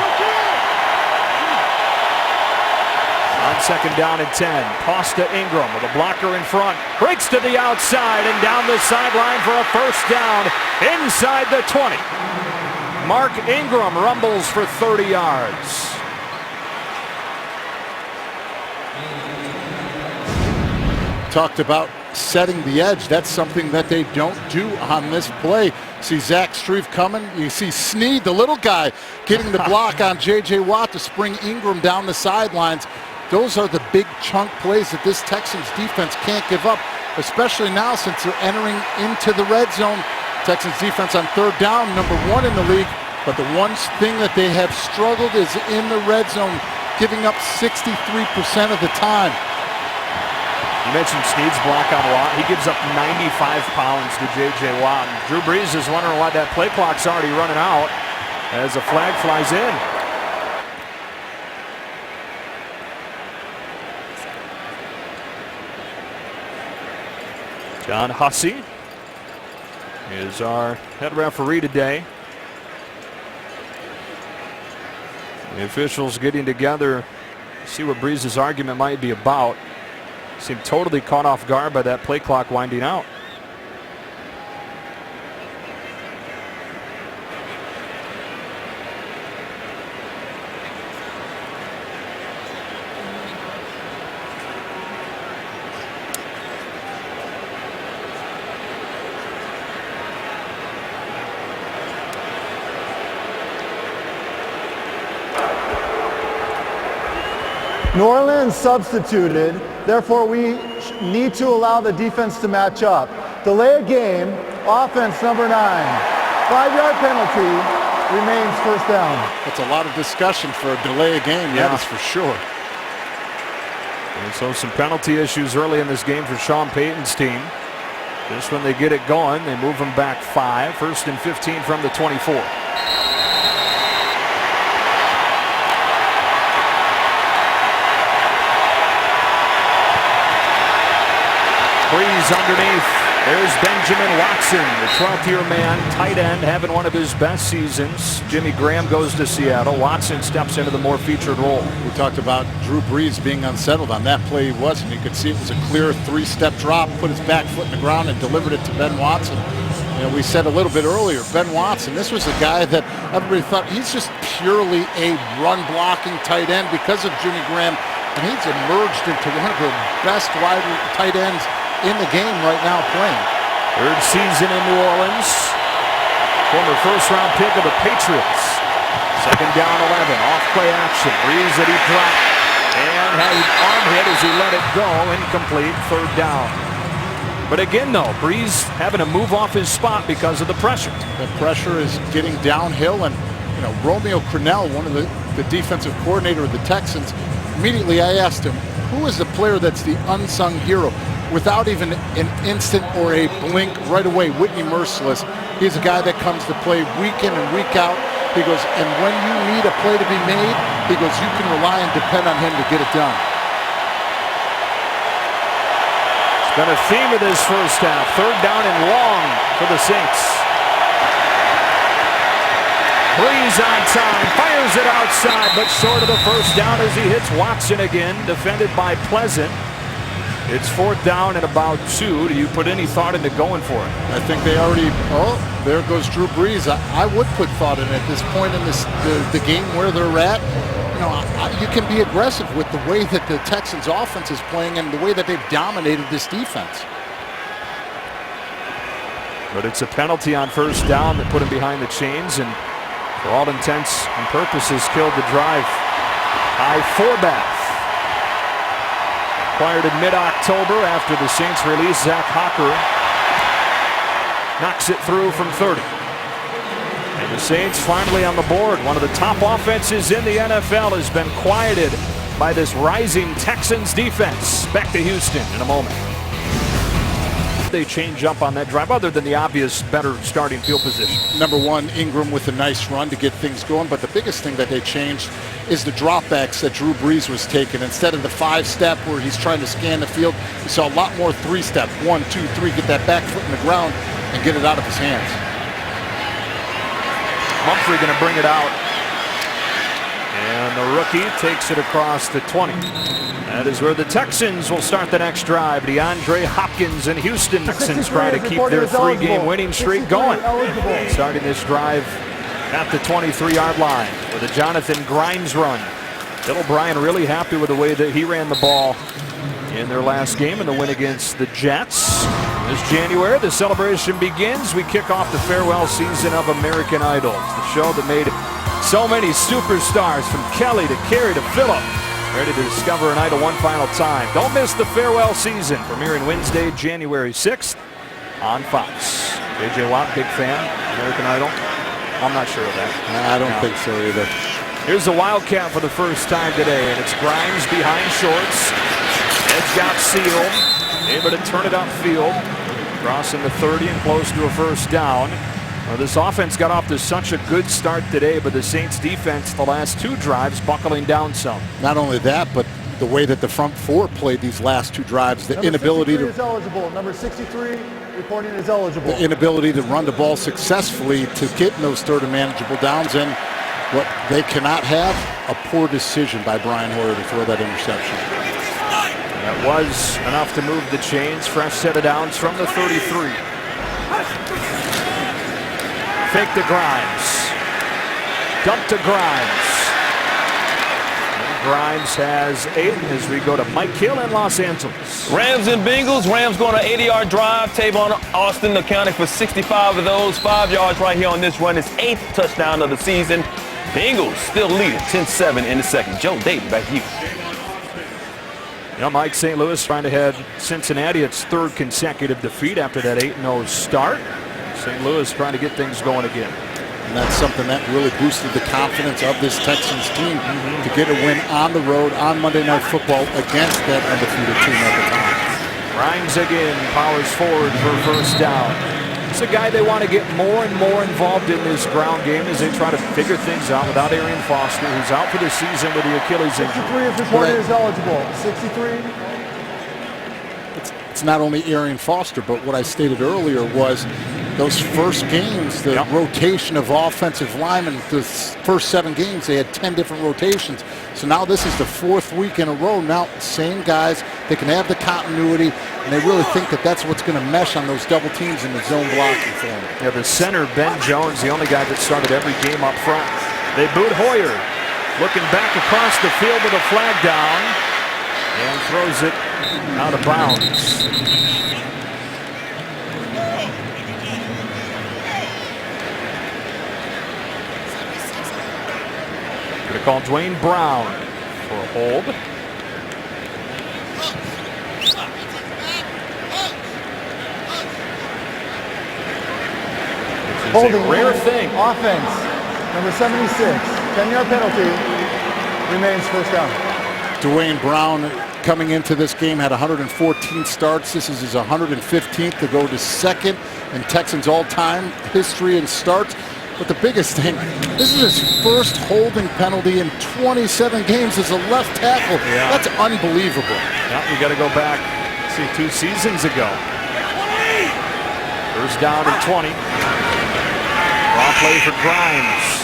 On 2nd down and 10. Toss to Ingram with a blocker in front. Breaks to the outside and down the sideline for a 1st down inside the 20. Mark Ingram rumbles for 30 yards. Talked about setting the edge. That's something that they don't do on this play. See Zach Strief coming. You see Snead, the little guy, getting the block on J.J. Watt to spring Ingram down the sidelines. Those are the big chunk plays that this Texans defense can't give up, especially now since they're entering into the red zone. Texans defense on 3rd down, #1 in the league. But the one thing that they have struggled is in the red zone, giving up 63% of the time. You mentioned Snead's block on Watt. He gives up 95 pounds to J.J. Watt. And Drew Brees is wondering why that play clock's already running out as a flag flies in. John Hussey is our head referee today. The officials getting together, see what Brees' argument might be about. Seemed totally caught off guard by that play clock winding out. New Orleans substituted, therefore we need to allow the defense to match up. Delay a game, offense number 9. 5-yard penalty, remains 1st down. That's a lot of discussion for a delay a game, Yeah. that is for sure. And so some penalty issues early in this game for Sean Payton's team. Just when they get it going, they move them back 5. 1st and 15 from the 24. Breeze underneath. There's Benjamin Watson, the 12th-year man, tight end, having one of his best seasons. Jimmy Graham goes to Seattle. Watson steps into the more featured role. We talked about Drew Brees being unsettled. On that play, he wasn't. You could see it was a clear three-step drop, put his back foot in the ground, and delivered it to Ben Watson. You know, we said a little bit earlier, Ben Watson, this was a guy that everybody thought he's just purely a run-blocking tight end because of Jimmy Graham, and he's emerged into one of the best wide tight ends in the game right now playing. Third season in New Orleans. Former first-round pick of the Patriots. Second down 11. Off play action. Breeze that he dropped. And had an arm hit as he let it go. Incomplete. Third down. But again, though, Breeze having to move off his spot because of the pressure. The pressure is getting downhill, and you know, Romeo Crennel, one of the defensive coordinator of the Texans, immediately I asked him, who is the player that's the unsung hero? Without even an instant or a blink, right away, Whitney Merciless. He's a guy that comes to play week in and week out. He goes, and when you need a play to be made, he goes, you can rely and depend on him to get it done. It's been a theme of this first half. Third down and long for the Saints. Breeze on time, fires it outside, but short of the first down as he hits Watson again, defended by Pleasant. It's fourth down and about 2. Do you put any thought into going for it? I think they already, oh, there goes Drew Brees. I would put thought in at this point in the game where they're at. You know, you can be aggressive with the way that the Texans offense is playing and the way that they've dominated this defense. But it's a penalty on first down that put him behind the chains and for all intents and purposes killed the drive. High Forbath. Acquired in mid-October after the Saints release Zach Hawker. Knocks it through from 30. And the Saints finally on the board. One of the top offenses in the NFL has been quieted by this rising Texans defense. Back to Houston in a moment. They change up on that drive other than the obvious better starting field position? Number one, Ingram with a nice run to get things going, but the biggest thing that they changed is the dropbacks that Drew Brees was taking. Instead of the 5-step where he's trying to scan the field, we saw a lot more 3-step. 1, 2, 3, get that back foot in the ground and get it out of his hands. Mumphrey going to bring it out. And the rookie takes it across the 20. That is where the Texans will start the next drive. DeAndre Hopkins and Houston Texans try to keep their 3-game winning streak going. Starting this drive at the 23-yard line with a Jonathan Grimes run. Bill O'Brien really happy with the way that he ran the ball in their last game in the win against the Jets. This January, the celebration begins. We kick off the farewell season of American Idol, the show that made so many superstars from Kelly to Carrie to Phillip ready to discover an idol one final time. Don't miss the farewell season, premiering Wednesday, January 6th on Fox. J.J. Watt, big fan, American Idol. I'm not sure of that. I don't think so either. Here's the Wildcat for the first time today, and it's Grimes behind shorts. Edge got sealed, able to turn it upfield, crossing the 30 and close to a first down. Well, this offense got off to such a good start today, but the Saints defense the last 2 drives buckling down some. Not only that, but the way that the front 4 played these last 2 drives, the inability to... Number 63 is eligible. Number 63 reporting is eligible. The inability to run the ball successfully to get in those third and manageable downs, and what they cannot have, a poor decision by Brian Hoyer to throw that interception. That was enough to move the chains. Fresh set of downs from the 33. Fake to Grimes. Dump to Grimes. And Grimes has 8 as we go to Mike Hill in Los Angeles. Rams and Bengals. Rams going an 80-yard drive. Tavon Austin accounting for 65 of those. 5 yards right here on this run. His 8th touchdown of the season. Bengals still leading 10-7 in the second. Joe Davis back to you. You know, Mike, St. Louis trying to head Cincinnati its 3rd consecutive defeat after that 8-0 start. St. Louis trying to get things going again. And that's something that really boosted the confidence of this Texans team to get a win on the road on Monday Night Football against that undefeated team at the time. Grimes again powers forward for first down. It's a guy they want to get more and more involved in this ground game as they try to figure things out without Arian Foster, who's out for the season with the Achilles injury. 63 is reported as eligible. 63. It's it's not only Arian Foster, but what I stated earlier was those first games, the rotation of offensive linemen, the first 7 games, they had 10 different rotations. So now this is the 4th week in a row. Now, same guys, they can have the continuity, and they really think that that's what's going to mesh on those double teams in the zone blocking form. Yeah, the center, Ben Jones, the only guy that started every game up front. They boot Hoyer, looking back across the field with a flag down, and throws it out of bounds. Going to call Dwayne Brown for a hold. Holding, a rare thing. Offense, number 76, 10-yard penalty, remains first down. Dwayne Brown coming into this game had 114 starts. This is his 115th to go to 2nd in Texans all-time history in starts. But the biggest thing, this is his first holding penalty in 27 games as a left tackle. Yeah. That's unbelievable. Yeah, we got to go back, see, 2 seasons ago. First down and 20. Raw play for Grimes.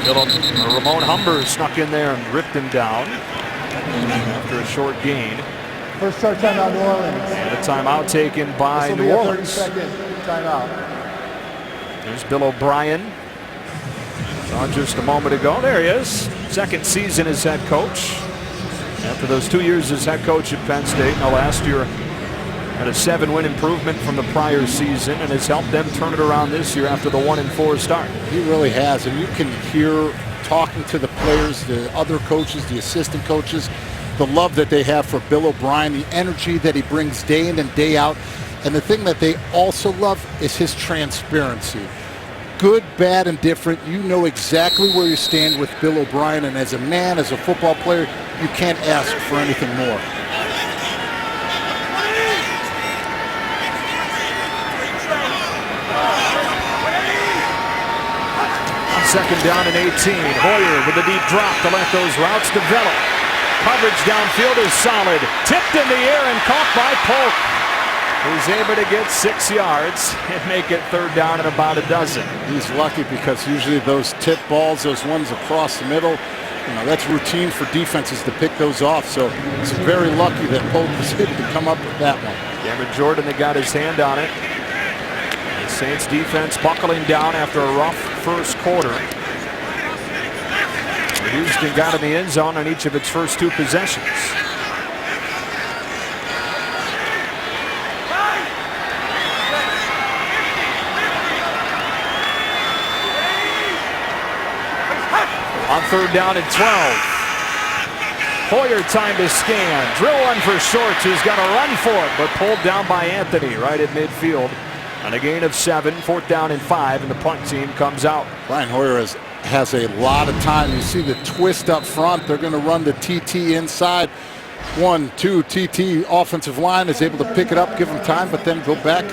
Ramon Humber snuck in there and ripped him down after a short gain. First start timeout, New Orleans. And a timeout taken by New Orleans. 30-second timeout. There's Bill O'Brien. Saw just a moment ago. There he is. 2nd season as head coach. After those 2 years as head coach at Penn State. Now last year had a 7-win improvement from the prior season and has helped them turn it around this year after the 1-4 start. He really has, and you can hear talking to the players, the other coaches, the assistant coaches, the love that they have for Bill O'Brien, the energy that he brings day in and day out. And the thing that they also love is his transparency. Good, bad, and different. You know exactly where you stand with Bill O'Brien, and as a man, as a football player, you can't ask for anything more. On 2nd down and 18, Hoyer with a deep drop to let those routes develop. Coverage downfield is solid. Tipped in the air and caught by Polk, who's able to get 6 yards and make it 3rd down and about a dozen. He's lucky because usually those tip balls, those ones across the middle, you know, that's routine for defenses to pick those off. So it's very lucky that Polk was able to come up with that one. Cameron Jordan that got his hand on it. The Saints defense buckling down after a rough first quarter. Houston got in the end zone on each of its first 2 possessions. On 3rd down and 12. Hoyer time to scan. Drill one for Shorts, who's got to run for it, but pulled down by Anthony right at midfield. On a gain of 7, 4th down and 5, and the punt team comes out. Brian Hoyer has a lot of time. You see the twist up front. They're going to run the TT inside. 1, 2, TT offensive line is able to pick it up, give them time, but then go back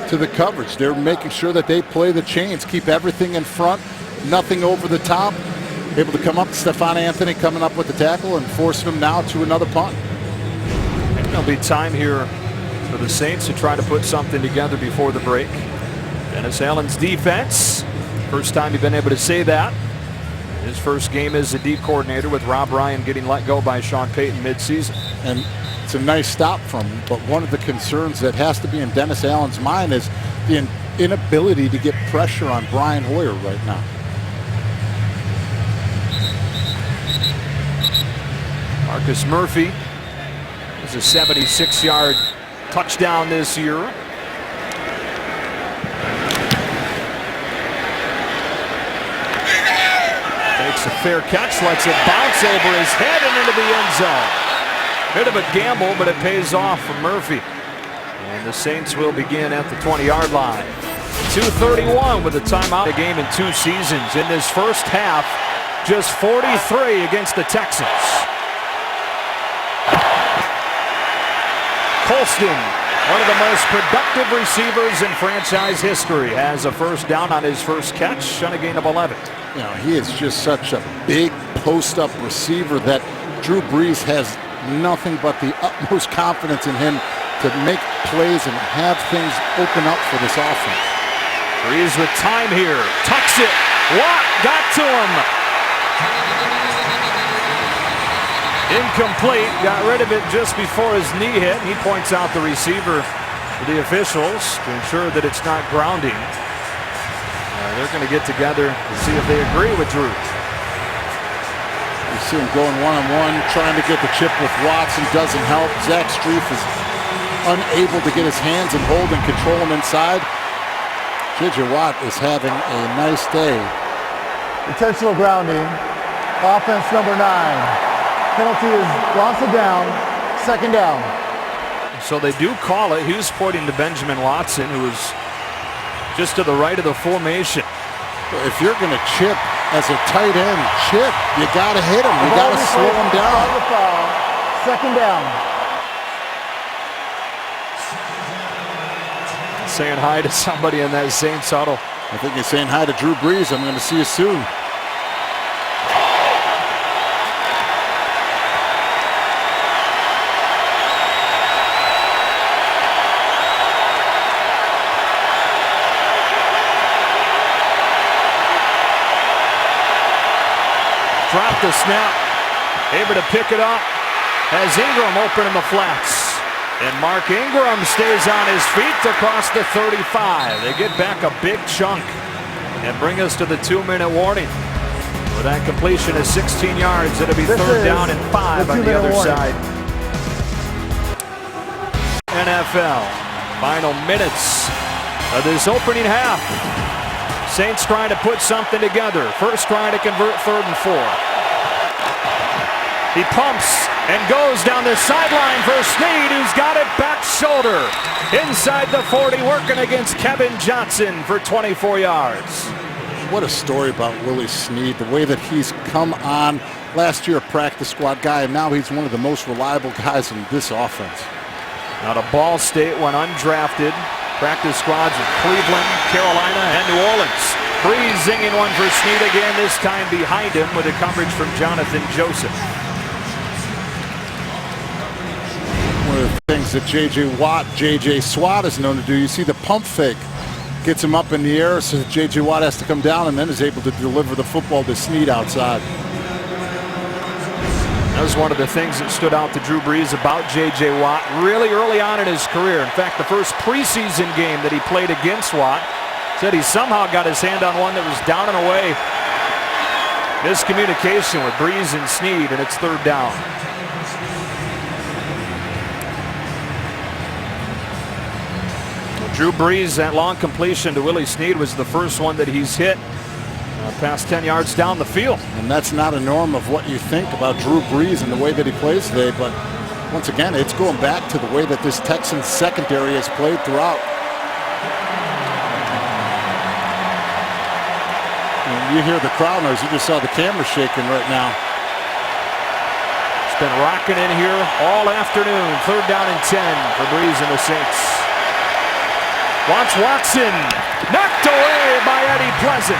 to the coverage. They're making sure that they play the chains, keep everything in front, nothing over the top. Able to come up, Stephon Anthony coming up with the tackle and forcing him now to another punt. And there'll be time here for the Saints to try to put something together before the break. Dennis Allen's defense, first time you've been able to say that. His first game as a D coordinator with Rob Ryan getting let go by Sean Payton midseason. And it's a nice stop from him, but one of the concerns that has to be in Dennis Allen's mind is the inability to get pressure on Brian Hoyer right now. Marcus Murphy is a 76-yard touchdown this year. Takes a fair catch, lets it bounce over his head and into the end zone. Bit of a gamble, but it pays off for Murphy. And the Saints will begin at the 20-yard line. 2:31 with a timeout. A game in 2 seasons. In this first half, just 43 against the Texans. Colston, one of the most productive receivers in franchise history, has a first down on his first catch on a gain of 11. You know, he is just such a big post-up receiver that Drew Brees has nothing but the utmost confidence in him to make plays and have things open up for this offense. Breeze with time here. Tucks it. Watt got to him. Incomplete. Got rid of it just before his knee hit. He points out the receiver to the officials to ensure that it's not grounding. They're going to get together to see if they agree with Drew. You see him going one-on-one, trying to get the chip with Watson. Doesn't help. Zach Strief is unable to get his hands and hold and control him inside. J.J. Watt is having a nice day. Intentional grounding. Offense number 9. Penalty is loss of down. Second down. So they do call it. He was pointing to Benjamin Watson, who was just to the right of the formation. If you're going to chip as a tight end, chip. You got to hit him. You got to slow him down. Second down. Saying hi to somebody in that Saints huddle. I think he's saying hi to Drew Brees. I'm going to see you soon. Drop the snap, able to pick it up, has Ingram open in the flats. And Mark Ingram stays on his feet across the 35. They get back a big chunk and bring us to the 2-minute warning. With that completion is 16 yards. It'll be third down and 5 on the other side. NFL, final minutes of this opening half. Saints trying to put something together. First trying to convert 3rd and 4. He pumps and goes down the sideline for Snead, who's got it back shoulder. Inside the 40, working against Kevin Johnson for 24 yards. What a story about Willie Snead, the way that he's come on. Last year a practice squad guy, and now he's one of the most reliable guys in this offense. Out of Ball State, went undrafted. Practice squads of Cleveland, Carolina, and New Orleans. Breeze zinging one for Snead again, this time behind him with a coverage from Jonathan Joseph. One of the things that J.J. Watt, J.J. Swat is known to do, you see the pump fake. Gets him up in the air so that J.J. Watt has to come down and then is able to deliver the football to Snead outside. That was one of the things that stood out to Drew Brees about J.J. Watt really early on in his career. In fact, the first preseason game that he played against Watt, said he somehow got his hand on one that was down and away. Miscommunication with Brees and Snead, and it's third down. Drew Brees, that long completion to Willie Snead was the first one that he's hit past 10 yards down the field. And that's not a norm of what you think about Drew Brees and the way that he plays today, but once again, it's going back to the way that this Texans secondary has played throughout. And you hear the crowd noise, you just saw the camera shaking right now. It's been rocking in here all afternoon. Third down and 10 for Brees and the Saints. Watson, knocked away by Eddie Pleasant.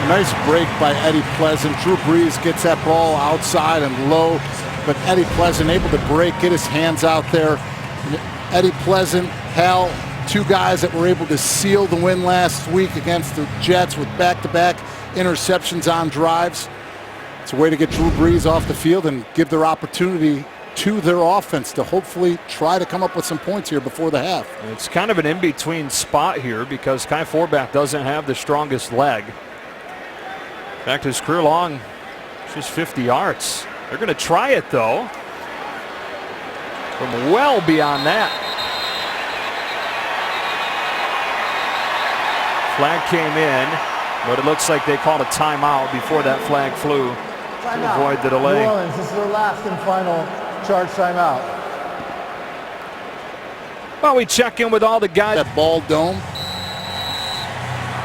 Nice break by Eddie Pleasant. Drew Brees gets that ball outside and low, but Eddie Pleasant able to break, get his hands out there. Eddie Pleasant, Hal, two guys that were able to seal the win last week against the Jets with back-to-back interceptions on drives. It's a way to get Drew Brees off the field and give their opportunity to their offense to hopefully try to come up with some points here before the half. It's kind of an in-between spot here because Kai Forbath doesn't have the strongest leg. In fact, his career long, just 50 yards. They're going to try it, though, from well beyond that. Flag came in, but it looks like they called a timeout before that flag flew to avoid the delay. New Orleans, this is their last and final charge timeout. Well, we check in with all the guys. That ball dome.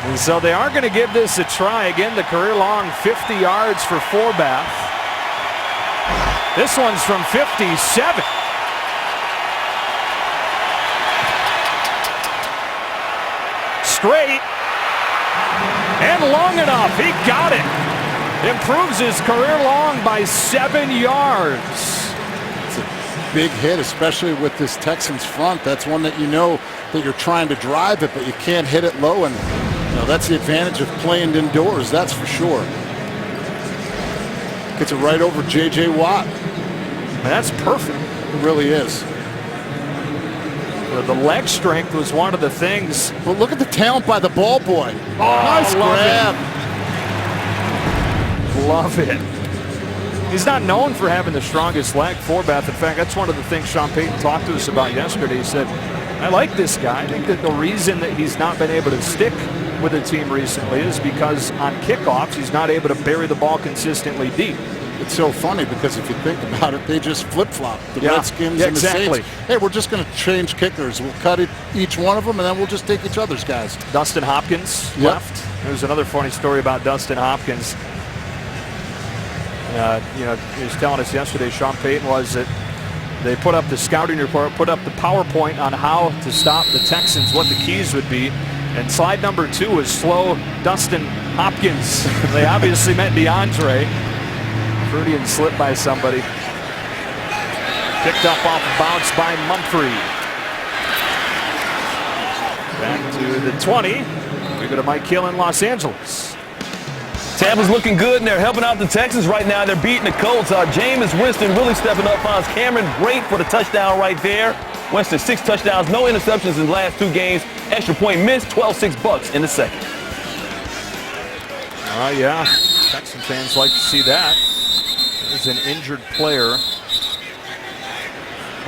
And so they are going to give this a try. Again, the career-long 50 yards for Forbath. This one's from 57. Straight and long enough. He got it. improves his career long by 7 yards. It's a big hit, especially with this Texans front. That's one that you know that you're trying to drive it, but you can't hit it low, and that's the advantage of playing indoors, that's for sure. Gets it right over J.J. Watt. That's perfect. It really is. The leg strength was one of the things. Well, look at the talent by the ball boy. Oh, nice grab. Love it. He's not known for having the strongest leg for Bath. In fact, that's one of the things Sean Payton talked to us about yesterday. He said, I like this guy. I think that the reason that he's not been able to stick with the team recently is because on kickoffs, he's not able to bury the ball consistently deep. It's so funny because if you think about it, they just flip-flop. The Redskins and the exactly. Saints. Hey, we're just going to change kickers. We'll cut each one of them, and then we'll just take each other's guys. Dustin Hopkins left. There's another funny story about Dustin Hopkins. He was telling us yesterday, Sean Payton, was that they put up the scouting report, put up the PowerPoint on how to stop the Texans, what the keys would be. And slide number 2 was slow Dustin Hopkins. They obviously meant DeAndre. Freudian slip by somebody. Picked up off a bounce by Mumphrey. Back to the 20. We go to Mike Hill in Los Angeles. Tampa's looking good, and they're helping out the Texans right now. They're beating the Colts. Jameis Winston really stepping up, finds Cameron great for the touchdown right there. Winston 6 touchdowns, no interceptions in the last 2 games. Extra point missed, 12-6 Bucks in the second. Yeah, Texan fans like to see that. There's an injured player.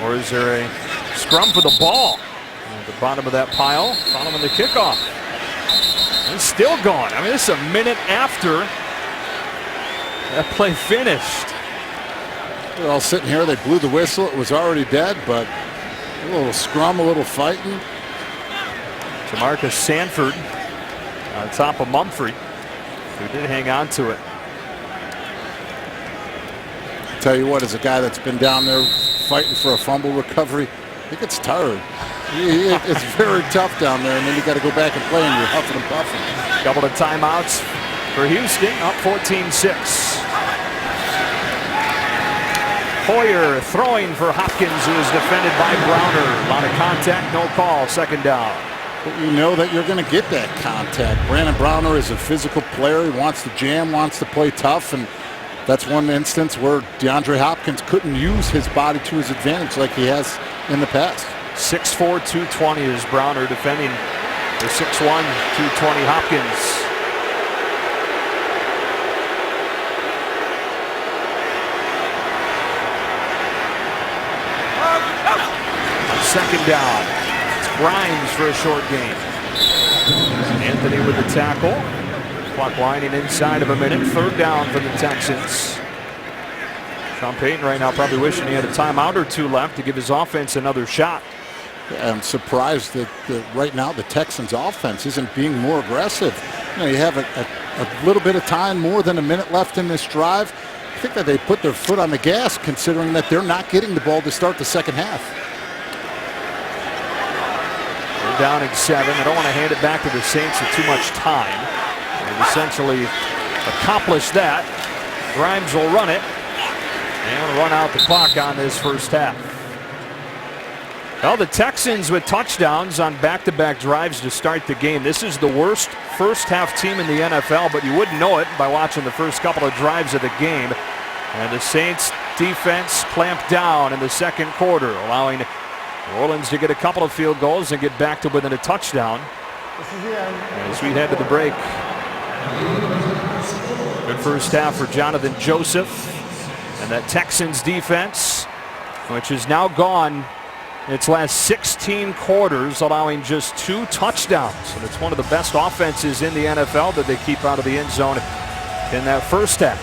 Or is there a scrum for the ball? At the bottom of that pile, following the kickoff. It's still going. I mean, this is a minute after that play finished. They're all sitting here. They blew the whistle. It was already dead, but a little scrum, a little fighting. Jamarcus Sanford on top of Mumphrey, who did hang on to it. Tell you what, as a guy that's been down there fighting for a fumble recovery, he gets tired. It's very tough down there, and then you got to go back and play, and you're huffing and puffing. Couple of timeouts for Houston, up 14-6. Hoyer throwing for Hopkins, who is defended by Browner. A lot of contact, no call, second down. But you know that you're going to get that contact. Brandon Browner is a physical player. He wants to jam, wants to play tough, and that's one instance where DeAndre Hopkins couldn't use his body to his advantage like he has in the past. 6'4", 220 is Browner defending the 6'1", 220 Hopkins. On second down, it's Grimes for a short gain. Anthony with the tackle. Clock winding inside of a minute. Third down for the Texans. Sean Payton right now probably wishing he had a timeout or 2 left to give his offense another shot. I'm surprised that right now the Texans offense isn't being more aggressive. You have a little bit of time, more than a minute left in this drive. I think that they put their foot on the gas considering that they're not getting the ball to start the second half. They're down at 7. I don't want to hand it back to the Saints with too much time. They've essentially accomplished that. Grimes will run it and run out the clock on this first half. Well, the Texans with touchdowns on back-to-back drives to start the game. This is the worst first-half team in the NFL, but you wouldn't know it by watching the first couple of drives of the game. And the Saints defense clamped down in the second quarter, allowing New Orleans to get a couple of field goals and get back to within a touchdown. This is the end. As we head to the break. Good first half for Jonathan Joseph and that Texans defense, which is now gone its last 16 quarters, allowing just 2 touchdowns. And it's one of the best offenses in the NFL that they keep out of the end zone in that first half.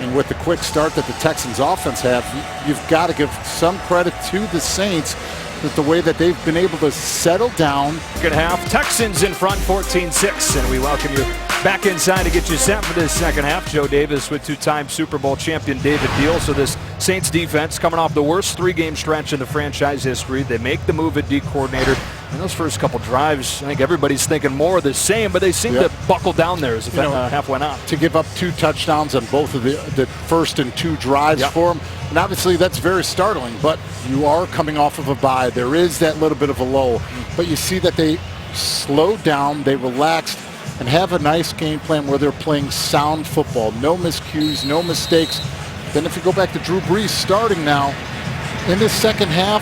And with the quick start that the Texans offense have, you've got to give some credit to the Saints with the way that they've been able to settle down. Second half, Texans in front 14-6, and we welcome you Back inside to get you set for this second half. Joe Davis with two-time Super Bowl champion David Deal. So this Saints defense coming off the worst three-game stretch in the franchise history. They make the move at D coordinator. In those first couple drives, I think everybody's thinking more of the same, but they seem to buckle down there as the half went on. To give up 2 touchdowns on both of the first and 2 drives for them, and obviously that's very startling, but you are coming off of a bye. There is that little bit of a low, but you see that they slowed down, they relaxed, and have a nice game plan where they're playing sound football. No miscues, no mistakes. Then if you go back to Drew Brees starting now, in this second half,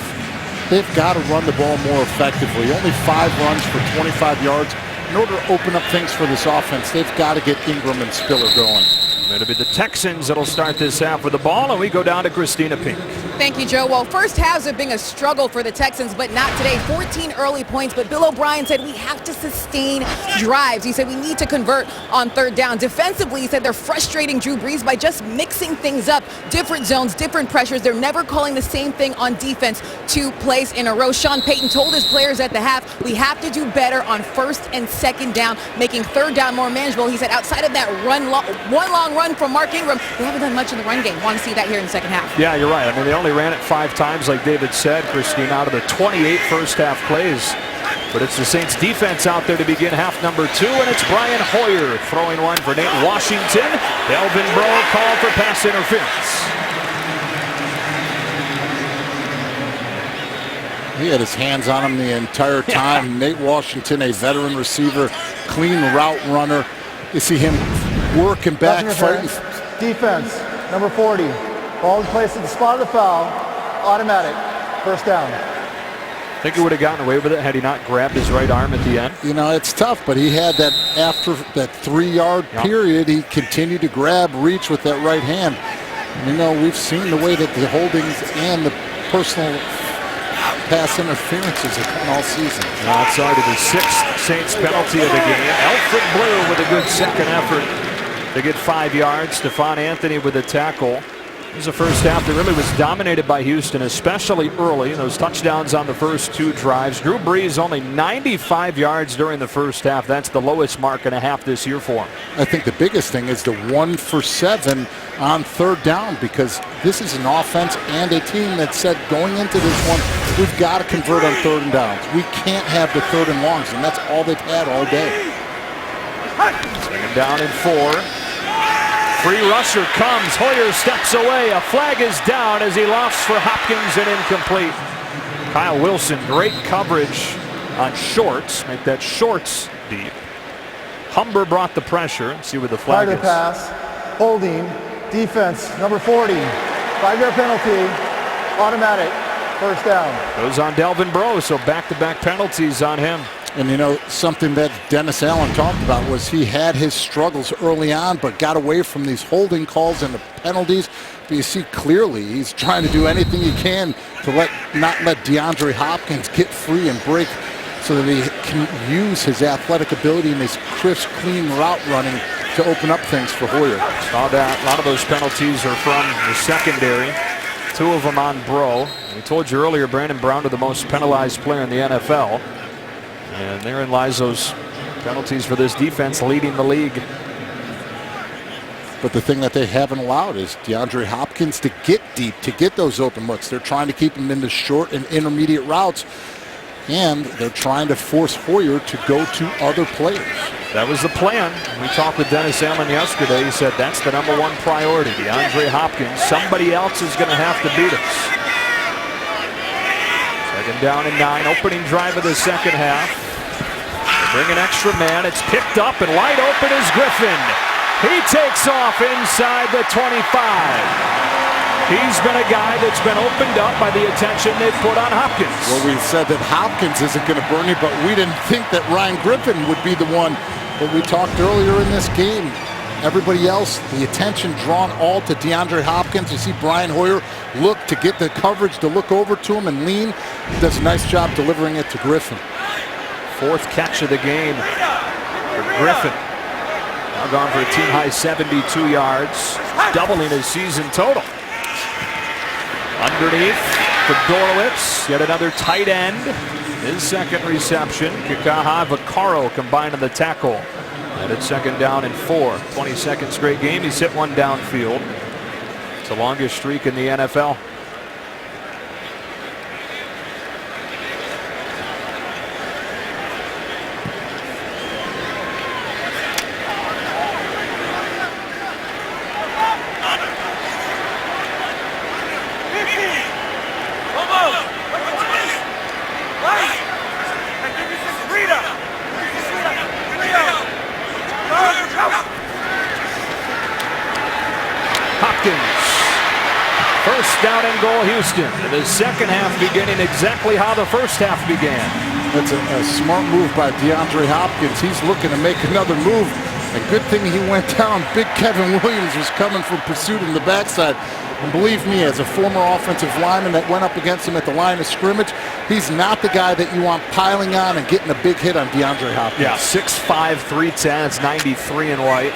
they've got to run the ball more effectively. Only 5 runs for 25 yards. In order to open up things for this offense, they've got to get Ingram and Spiller going. It'll be the Texans that'll start this half with the ball, and we go down to Christina Pink. Thank you, Joe. Well, first halves have been a struggle for the Texans, but not today. 14 early points, but Bill O'Brien said we have to sustain drives. He said we need to convert on third down. Defensively, he said they're frustrating Drew Brees by just mixing things up. Different zones, different pressures. They're never calling the same thing on defense 2 plays in a row. Sean Payton told his players at the half, we have to do better on first and second down, making third down more manageable. He said outside of that one long run from Mark Ingram, they haven't done much in the run game. Want to see that here in the second half. Yeah, you're right. I mean, they only ran it 5 times, like David said, Christine, out of the 28 first half plays. But it's the Saints defense out there to begin half number 2, and it's Brian Hoyer throwing one for Nate Washington. Delvin Breaux called for pass interference. He had his hands on him the entire time. Nate Washington, a veteran receiver, clean route runner. You see him working back, fighting. Defense, number 40. Ball in place at the spot of the foul. Automatic. First down. I think he would have gotten away with it had he not grabbed his right arm at the end. You know, it's tough, but he had that after that 3-yard period, he continued to grab, reach with that right hand. And, you know, we've seen the way that the holdings and the personal pass interferences have gone all season. It's already the 6th Saints penalty of the game. Alfred Blue with a good second effort to get 5 yards. Stephon Anthony with a tackle. This is the first half that really was dominated by Houston, especially early. Those touchdowns on the first 2 drives. Drew Brees only 95 yards during the first half. That's the lowest mark in a half this year for him. I think the biggest thing is the 1 for 7 on third down, because this is an offense and a team that said going into this one, we've got to convert on third and downs. We can't have the third and longs, and that's all they've had all day. Second down and 4. Free rusher comes. Hoyer steps away. A flag is down as he lofts for Hopkins and incomplete. Kyle Wilson, great coverage on shorts. Make that shorts deep. Humber brought the pressure. Let's see where the flag is. Pass. Holding. Defense, number 40. 5-yard penalty. Automatic. First down. Goes on Delvin Breaux, so back-to-back penalties on him. And, you know, something that Dennis Allen talked about was he had his struggles early on, but got away from these holding calls and the penalties. But you see clearly he's trying to do anything he can to not let DeAndre Hopkins get free and break, so that he can use his athletic ability and his crisp, clean route running to open up things for Hoyer. Saw that. A lot of those penalties are from the secondary. 2 of them on Breaux. We told you earlier, Brandon Brown is the most penalized player in the NFL. And therein lies those penalties for this defense, leading the league. But the thing that they haven't allowed is DeAndre Hopkins to get deep, to get those open looks. They're trying to keep him in the short and intermediate routes, and they're trying to force Hoyer to go to other players. That was the plan. We talked with Dennis Allen yesterday. He said that's the #1 priority. DeAndre Hopkins, somebody else is going to have to beat us. Second down and 9, opening drive of the second half. They bring an extra man. It's picked up, and wide open is Griffin. He takes off inside the 25. He's been a guy that's been opened up by the attention they've put on Hopkins. Well, we said that Hopkins isn't going to burn you, but we didn't think that Ryan Griffin would be the one that we talked earlier in this game. Everybody else, the attention drawn all to DeAndre Hopkins. You see Brian Hoyer look to get the coverage to look over to him and lean. He does a nice job delivering it to Griffin. 4th catch of the game for Griffin. Now gone for a team-high 72 yards, doubling his season total. Underneath for Dorowitz, yet another tight end. His second reception. Kikaha Vaccaro combined on the tackle. Headed second down and 4. 22nd straight game. He's hit one downfield. It's the longest streak in the NFL. First down and goal, Houston. The second half beginning exactly how the first half began. That's a smart move by DeAndre Hopkins. He's looking to make another move. A good thing he went down. Big Kevin Williams was coming from pursuit in the backside. And believe me, as a former offensive lineman that went up against him at the line of scrimmage, he's not the guy that you want piling on and getting a big hit on DeAndre Hopkins. Yeah, 6'5", 310. It's 93 in white.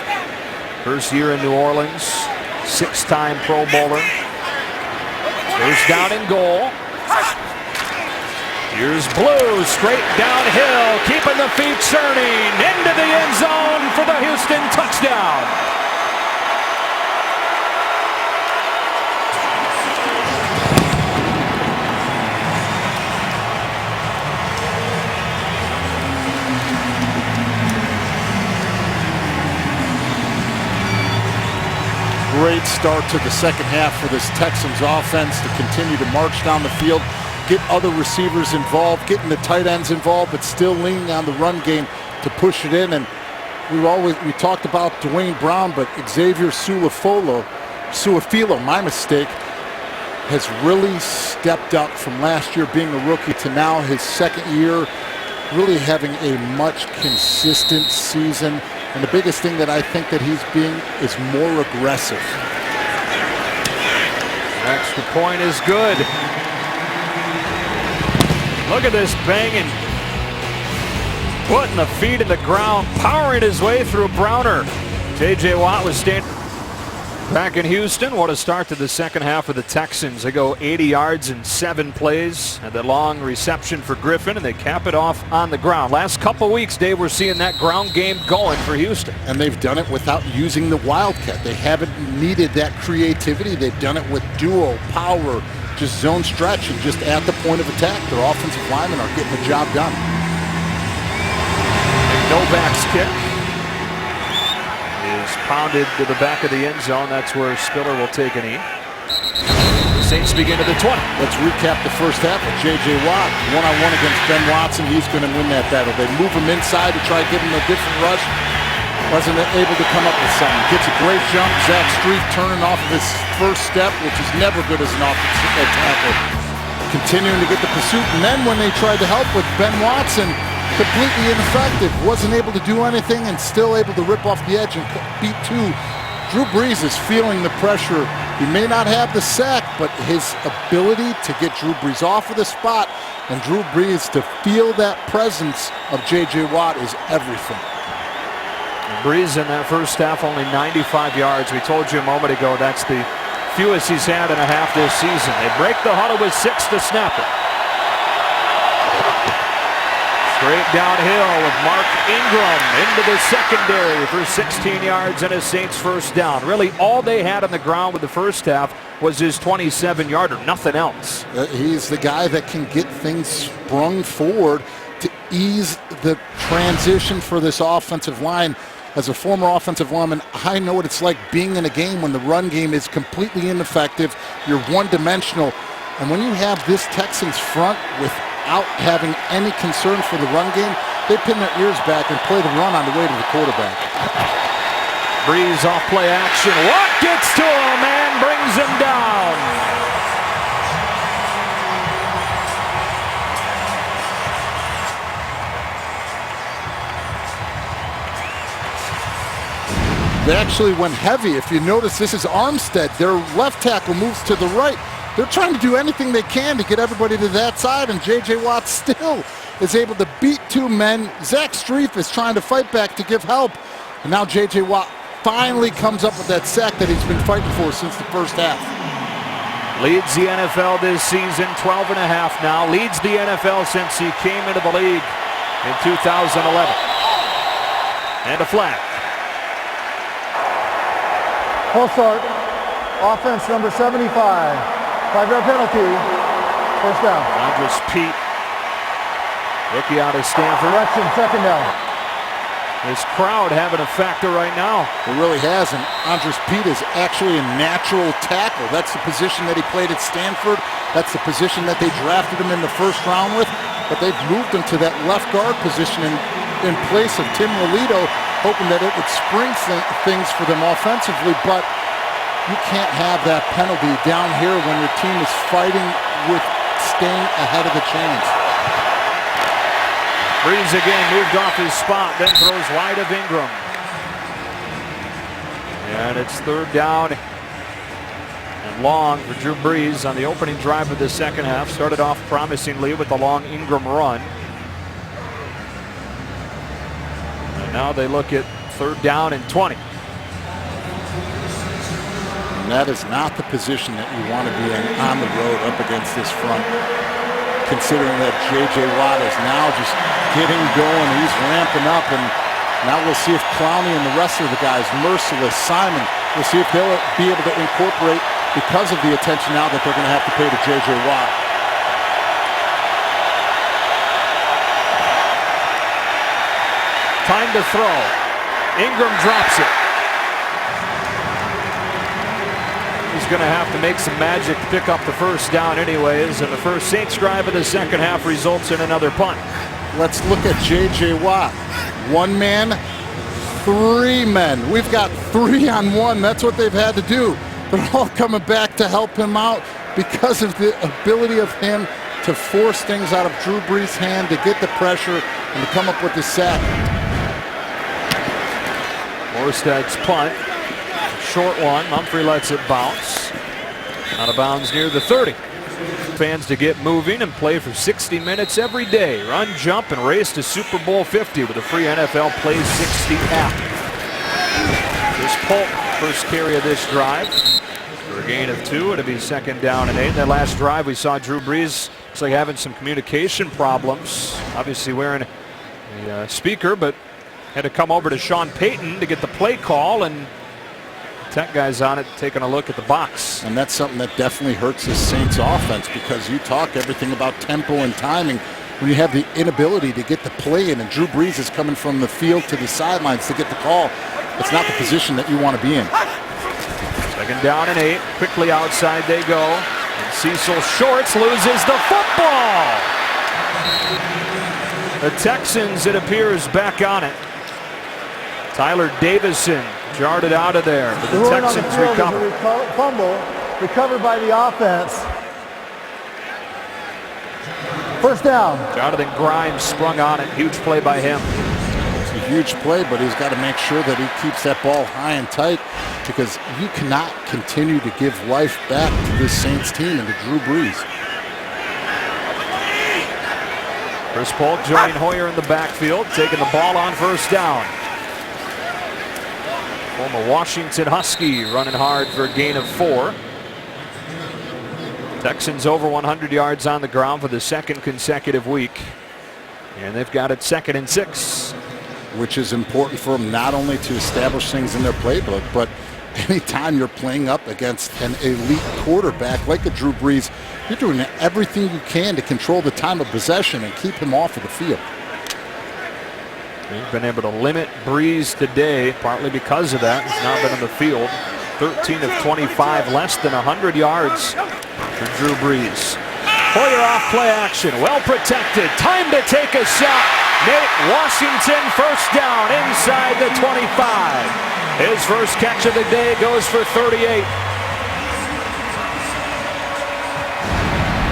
First year in New Orleans. 6-time Pro Bowler. First down and goal. Here's Blue, straight downhill, keeping the feet churning, into the end zone for the Houston touchdown. Great start to the second half for this Texans offense to continue to march down the field, get other receivers involved, getting the tight ends involved, but still leaning on the run game to push it in. And we talked about Dwayne Brown, but Xavier Suafilo, my mistake, has really stepped up from last year being a rookie to now his second year, really having a much consistent season. And the biggest thing that I think that he's being is more aggressive. Extra point is good. Look at this banging. Putting the feet in the ground, powering his way through Browner. J.J. Watt was standing back in Houston. What a start to the second half of the Texans. They go 80 yards in 7 plays. And the long reception for Griffin, and they cap it off on the ground. Last couple weeks, Dave, we're seeing that ground game going for Houston. And they've done it without using the Wildcat. They haven't needed that creativity. They've done it with duo, power, just zone stretch, and just at the point of attack. Their offensive linemen are getting the job done. Novak's kick is pounded to the back of the end zone. That's where Spiller will take a knee. The Saints begin at the 20. Let's recap the first half with J.J. Watt. One-on-one against Ben Watson. He's going to win that battle. They move him inside to try to give him a different rush. Wasn't able to come up with something. Gets a great jump. Zach Strief turning off of his first step, which is never good as an offensive tackle. Continuing to get the pursuit. And then when they tried to help with Ben Watson, completely ineffective. Wasn't able to do anything and still able to rip off the edge and beat 2. Drew Brees is feeling the pressure. He may not have the sack, but his ability to get Drew Brees off of the spot and Drew Brees to feel that presence of J.J. Watt is everything. Brees in that first half only 95 yards. We told you a moment ago that's the fewest he's had in a half this season. They break the huddle with 6 to snap it. Straight downhill with Mark Ingram into the secondary for 16 yards and a Saints first down. Really all they had on the ground with the first half was his 27-yarder, nothing else. He's the guy that can get things sprung forward to ease the transition for this offensive line. As a former offensive lineman, I know what it's like being in a game when the run game is completely ineffective. You're one-dimensional. And when you have this Texans front without having any concern for the run game, they pin their ears back and play the run on the way to the quarterback. Brees off play action. Watt gets to him and brings him down. They actually went heavy. If you notice, this is Armstead. Their left tackle moves to the right. They're trying to do anything they can to get everybody to that side, and J.J. Watt still is able to beat 2 men. Zach Strief is trying to fight back to give help. And now J.J. Watt finally comes up with that sack that he's been fighting for since the first half. Leads the NFL this season, 12.5 now. Leads the NFL since he came into the league in 2011. And a flag. Full start. Offense number 75. 5-yard penalty. First down. Andres Pete, rookie out of Stanford. Correction, second down. This crowd having a factor right now. It really has, and Andres Pete is actually a natural tackle. That's the position that he played at Stanford. That's the position that they drafted him in the first round with. But they've moved him to that left guard position in place of Tim Rolito, hoping that it would spring things for them offensively. But you can't have that penalty down here when your team is fighting with staying ahead of the chains. Breeze again moved off his spot, then throws wide of Ingram. And it's third down and long for Drew Brees on the opening drive of the second half. Started off promisingly with the long Ingram run. And now they look at third down and 20. And that is not the position that you want to be in on the road up against this front. Considering that J.J. Watt is now just getting going. He's ramping up, and now we'll see if Clowney and the rest of the guys, Merciless, Simon, we'll see if they'll be able to incorporate because of the attention now that they're going to have to pay to J.J. Watt. Time to throw. Ingram drops it. He's going to have to make some magic to pick up the first down anyways, and the first Saints drive of the second half results in another punt. Let's look at J.J. Watt. One man, three men. We've got 3-on-1. That's what they've had to do. They're all coming back to help him out because of the ability of him to force things out of Drew Brees' hand, to get the pressure, and to come up with the sack. Morstead's punt. Short one. Mumphrey lets it bounce. Out of bounds near the 30. Fans to get moving and play for 60 minutes every day. Run, jump, and race to Super Bowl 50 with a free NFL Play 60 app. This Polk, first carry of this drive. For a gain of 2, it'll be second down and 8. That last drive, we saw Drew Brees, looks like having some communication problems. Obviously wearing a speaker, but had to come over to Sean Payton to get the play call, and tech guys on it taking a look at the box. And that's something that definitely hurts the Saints offense, because you talk everything about tempo and timing. When you have the inability to get the play in, and Drew Brees is coming from the field to the sidelines to get the call, it's not the position that you want to be in. Second down and 8. Quickly outside they go. And Cecil Shorts loses the football. The Texans, it appears, back on it. Tyler Davison jarred it out of there, but the Texans recover. Fumble recovered by the offense. First down. Jonathan Grimes sprung on it. Huge play by him. It's a huge play, but he's got to make sure that he keeps that ball high and tight, because you cannot continue to give life back to this Saints team and to Drew Brees. Chris Polk joining Hoyer in the backfield, taking the ball on first down. Former Washington Husky running hard for a gain of 4. Texans over 100 yards on the ground for the second consecutive week. And they've got it 2nd and 6. Which is important for them, not only to establish things in their playbook, but anytime you're playing up against an elite quarterback like a Drew Brees, you're doing everything you can to control the time of possession and keep him off of the field. They've been able to limit Brees today, partly because of that. He's not been on the field. 13 of 25, less than 100 yards for Drew Brees. Hoyer off play action, well protected. Time to take a shot. Nate Washington, first down inside the 25. His first catch of the day goes for 38.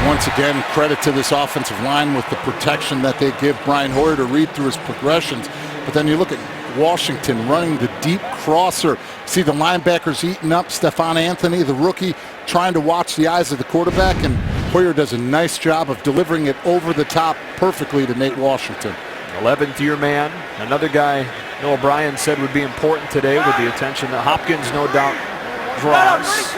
Once again, credit to this offensive line with the protection that they give Brian Hoyer to read through his progressions. But then you look at Washington running the deep crosser. See the linebackers eating up. Stephon Anthony, the rookie, trying to watch the eyes of the quarterback, and Hoyer does a nice job of delivering it over the top perfectly to Nate Washington. 11th year man, another guy Noah Bryan said would be important today with the attention that Hopkins no doubt draws.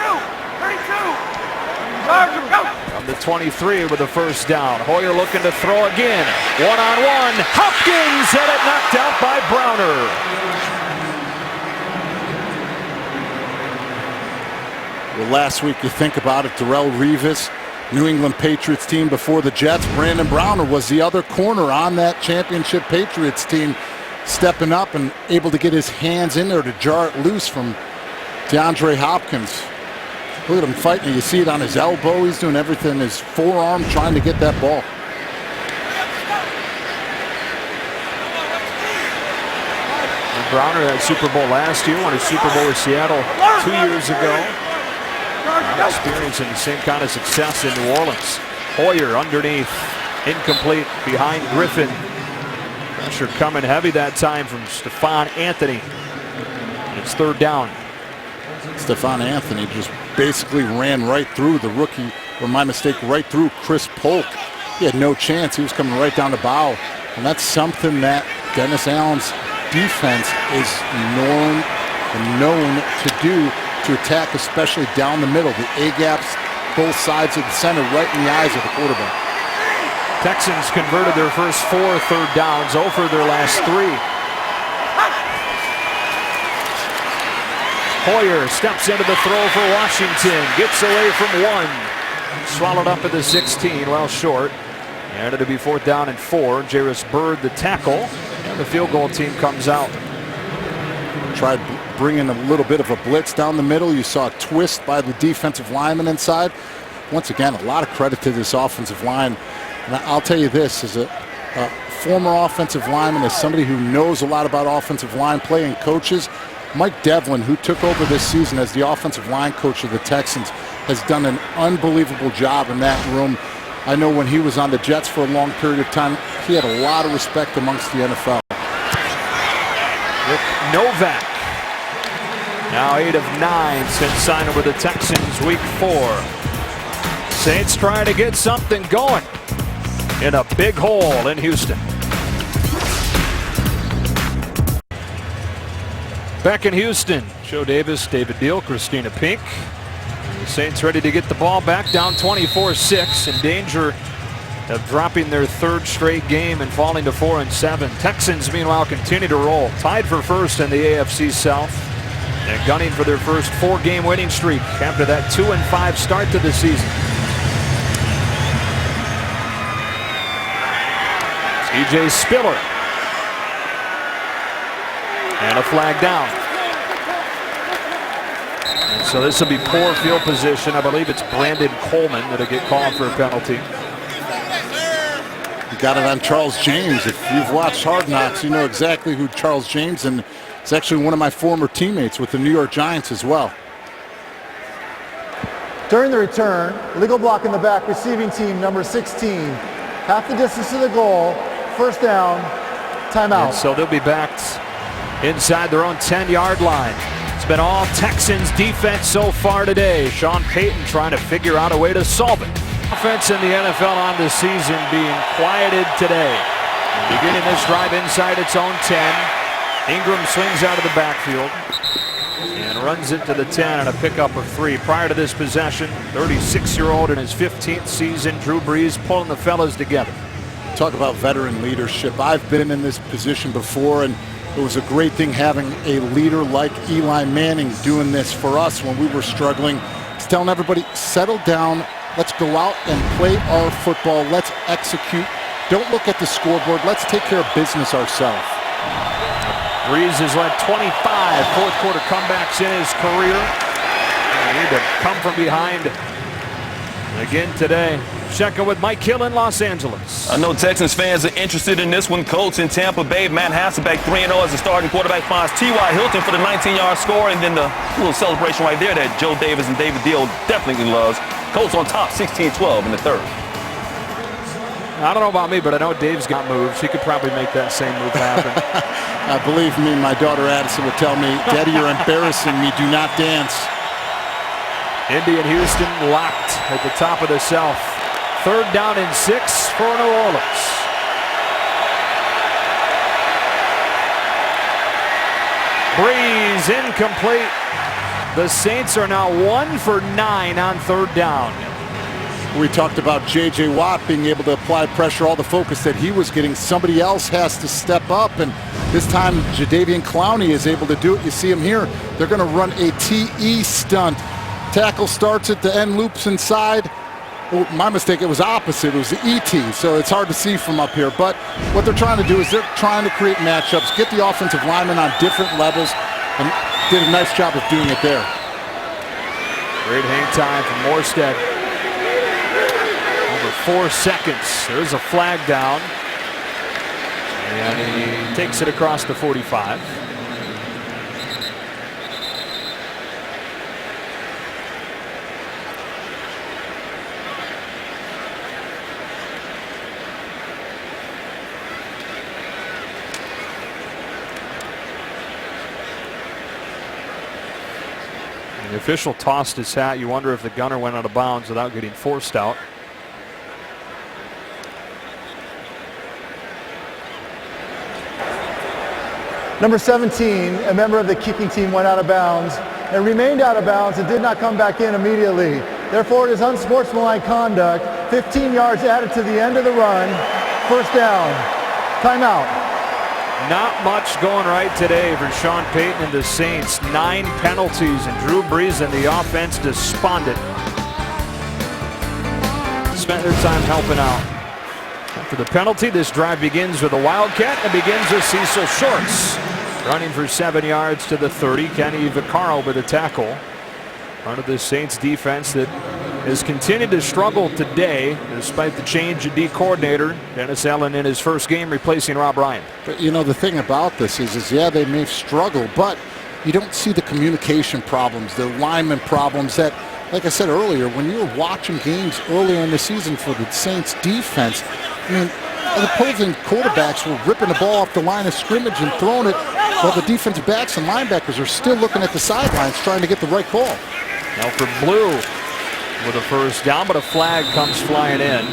From the 23 with a first down. Hoyer looking to throw again. One-on-one. Hopkins had it knocked out by Browner. Well, last week, you think about it, Darrelle Revis, New England Patriots team before the Jets. Brandon Browner was the other corner on that championship Patriots team, stepping up and able to get his hands in there to jar it loose from DeAndre Hopkins. Look at him fighting. You see it on his elbow. He's doing everything, his forearm, trying to get that ball. And Browner had Super Bowl last year, won a Super Bowl with Seattle 2 years ago. Experiencing the same kind of success in New Orleans. Hoyer underneath, incomplete behind Griffin. Pressure coming heavy that time from Stephon Anthony. And it's third down. Stephon Anthony just basically ran right through the rookie, or my mistake, right through Chris Polk. He had no chance. He was coming right down the bow. And that's something that Dennis Allen's defense is known to do, to attack, especially down the middle. The A-gaps, both sides of the center, right in the eyes of the quarterback. Texans converted their first 4 third downs over their last 3. Hoyer steps into the throw for Washington. Gets away from 1. Swallowed up at the 16, well short. And it'll be 4th down and 4. Jairus Byrd the tackle. And the field goal team comes out. Tried bringing a little bit of a blitz down the middle. You saw a twist by the defensive lineman inside. Once again, a lot of credit to this offensive line. And I'll tell you this, as a former offensive lineman, as somebody who knows a lot about offensive line play and coaches, Mike Devlin, who took over this season as the offensive line coach of the Texans, has done an unbelievable job in that room. I know when he was on the Jets for a long period of time, he had a lot of respect amongst the NFL. Rick Novak, now 8 of 9 since signing with the Texans week 4. Saints trying to get something going in a big hole in Houston. Back in Houston, Joe Davis, David Beal, Christina Pink. The Saints ready to get the ball back, down 24-6, in danger of dropping their 3rd straight game and falling to 4-7. Texans, meanwhile, continue to roll, tied for first in the AFC South and gunning for their first 4-game winning streak after that 2-5 start to the season. TJ Spiller. And a flag down. And so this will be poor field position. I believe it's Brandon Coleman that'll get called for a penalty. You got it on Charles James. If you've watched Hard Knocks, you know exactly who Charles James, and it's actually one of my former teammates with the New York Giants as well. During the return, legal block in the back, receiving team number 16. Half the distance to the goal, first down, timeout. And so they'll be backed inside their own 10-yard line. It's been all Texans defense so far today. Sean Payton trying to figure out a way to solve it. Offense in the NFL on the season being quieted today. Beginning this drive inside its own 10. Ingram swings out of the backfield and runs it to the 10 and a pickup of 3. Prior to this possession, 36-year-old in his 15th season, Drew Brees pulling the fellas together. Talk about veteran leadership. I've been in this position before, and it was a great thing having a leader like Eli Manning doing this for us when we were struggling. He's telling everybody, settle down, let's go out and play our football, let's execute. Don't look at the scoreboard, let's take care of business ourselves. Brees has led 25 fourth quarter comebacks in his career. They need to come from behind again today. Checking with Mike Hill in Los Angeles. I know Texans fans are interested in this one. Colts in Tampa Bay. Matt Hasselbeck 3-0 as the starting quarterback finds T.Y. Hilton for the 19-yard score, and then the little celebration right there that Joe Davis and David Deal definitely loves. Colts on top, 16-12 in the 3rd. I don't know about me, but I know Dave's got moves. He could probably make that same move happen. Believe me, my daughter Addison would tell me, Daddy, you're embarrassing me. Do not dance. Indy and Houston locked at the top of the South. 3rd down and 6 for New Orleans. Brees incomplete. The Saints are now 1 for 9 on 3rd down. We talked about J.J. Watt being able to apply pressure, all the focus that he was getting. Somebody else has to step up, and this time Jadeveon Clowney is able to do it. You see him here. They're going to run a TE stunt. Tackle starts at the end, loops inside. Oh, my mistake, it was opposite. It was the ET, so it's hard to see from up here. But what they're trying to do is they're trying to create matchups, get the offensive linemen on different levels, and did a nice job of doing it there. Great hang time from Morstead. Over 4 seconds. There's a flag down. And he takes it across the 45. The official tossed his hat. You wonder if the gunner went out of bounds without getting forced out. Number 17, a member of the kicking team, went out of bounds and remained out of bounds and did not come back in immediately. Therefore, it is unsportsmanlike conduct. 15 yards added to the end of the run. First down. Timeout. Not much going right today for Sean Payton and the Saints. 9 penalties, and Drew Brees and the offense despondent. Spent their time helping out. After the penalty, this drive begins with a Wildcat and begins with Cecil Shorts. Running for 7 yards to the 30. Kenny Vaccaro with a tackle. Part of the Saints defense that has continued to struggle today despite the change in D coordinator. Dennis Allen in his first game replacing Rob Ryan. But you know, the thing about this is yeah, they may struggle, but you don't see the communication problems, the lineman problems that, like I said earlier, when you were watching games earlier in the season for the Saints defense, I mean, the opposing quarterbacks were ripping the ball off the line of scrimmage and throwing it while the defensive backs and linebackers are still looking at the sidelines trying to get the right call. Now for Blue with a first down, but a flag comes flying in.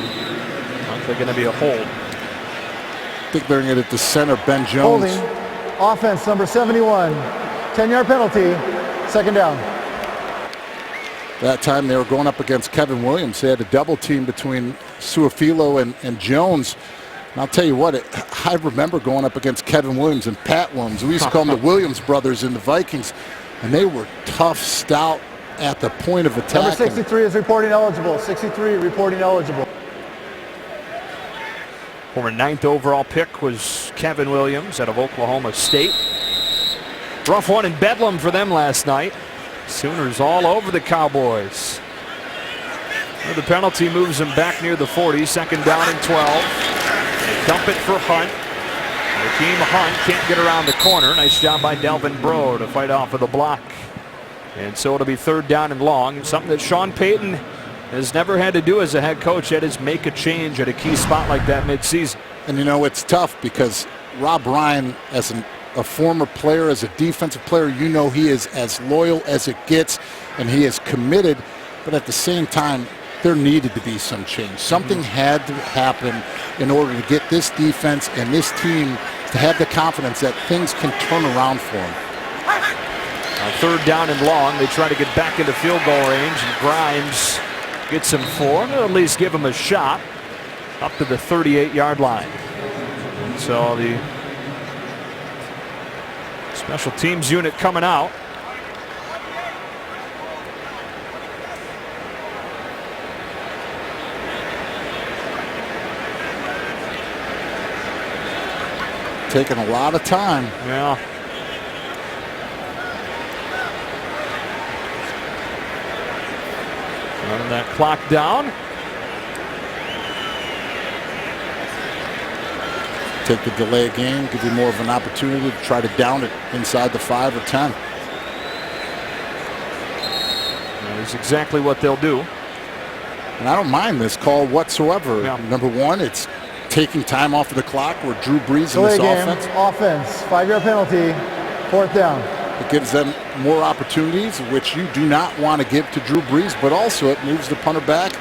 Likely going to be a hold. I think they're going to get the center, Ben Jones. Holding. Offense number 71. 10-yard penalty. Second down. That time they were going up against Kevin Williams. They had a double team between Suafilo and Jones. And I'll tell you what, I remember going up against Kevin Williams and Pat Williams. We used to call them the Williams brothers in the Vikings. And they were tough, stout at the point of attack. Number 63 is reporting eligible. 63 reporting eligible. Former 9th overall pick was Kevin Williams out of Oklahoma State. Rough one in Bedlam for them last night. Sooners all over the Cowboys. Well, the penalty moves them back near the 40. Second down and 12. They dump it for Hunt. Hakeem Hunt can't get around the corner. Nice job by Delvin Breaux to fight off of the block. And so it'll be third down and long. Something that Sean Payton has never had to do as a head coach yet is make a change at a key spot like that midseason. And you know, it's tough because Rob Ryan, as a former player, as a defensive player, you know he is as loyal as it gets and he is committed. But at the same time, there needed to be some change. Something had to happen in order to get this defense and this team to have the confidence that things can turn around for them. Third down and long. They try to get back into field goal range, and Grimes gets him 4. Or at least give him a shot up to the 38-yard line. And so the special teams unit coming out. Taking a lot of time. Yeah. Running that clock down. Take the delay game, give you more of an opportunity to try to down it inside the 5 or 10. That is exactly what they'll do. And I don't mind this call whatsoever. Yeah. Number one, it's taking time off of the clock where Drew Brees in Delay this game. offense. 5-yard penalty. Fourth down. It gives them more opportunities, which you do not want to give to Drew Brees, but also it moves the punter back.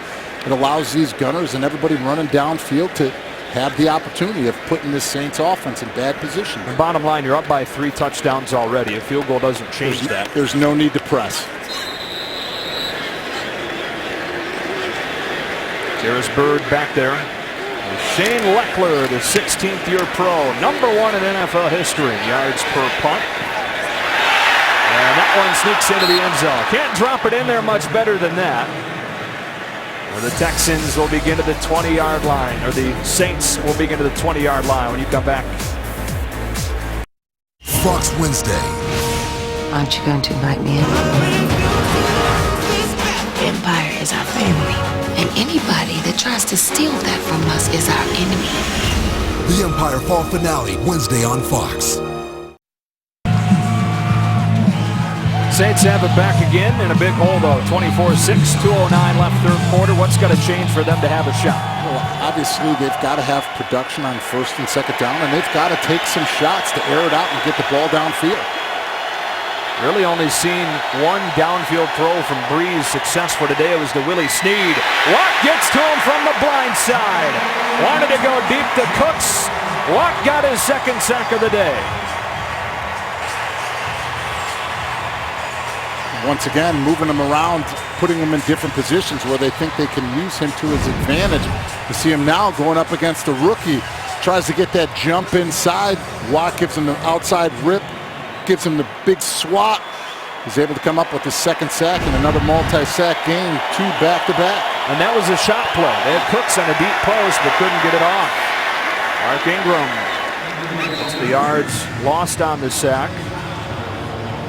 It allows these gunners and everybody running downfield to have the opportunity of putting this Saints offense in bad position. And bottom line, you're up by 3 touchdowns already. A field goal doesn't change that. There's no need to press. There's Bird back there. Shane Leckler, the 16th year pro, #1 in NFL history in yards per punt. And that one sneaks into the end zone. Can't drop it in there much better than that. The Texans will begin to the 20-yard line, or the Saints will begin to the 20-yard line when you come back. Fox Wednesday. Aren't you going to invite me in? The Empire is our family, and anybody that tries to steal that from us is our enemy. The Empire Fall Finale, Wednesday on Fox. Saints have it back again in a big hole, though. 24-6, 2:09 left third quarter. What's got to change for them to have a shot? Well, obviously, they've got to have production on first and second down, and they've got to take some shots to air it out and get the ball downfield. Really only seen one downfield throw from Breeze successful today. It was to Willie Snead. Watt gets to him from the blind side. Wanted to go deep to Cooks. Watt got his second sack of the day. Once again, moving him around, putting him in different positions where they think they can use him to his advantage. You see him now going up against a rookie. Tries to get that jump inside. Watt gives him the outside rip, gives him the big swat. He's able to come up with the second sack and another multi-sack game, 2 back-to-back. And that was a shot play. They had Cooks on a deep post but couldn't get it off. Mark Ingram gets the yards lost on the sack.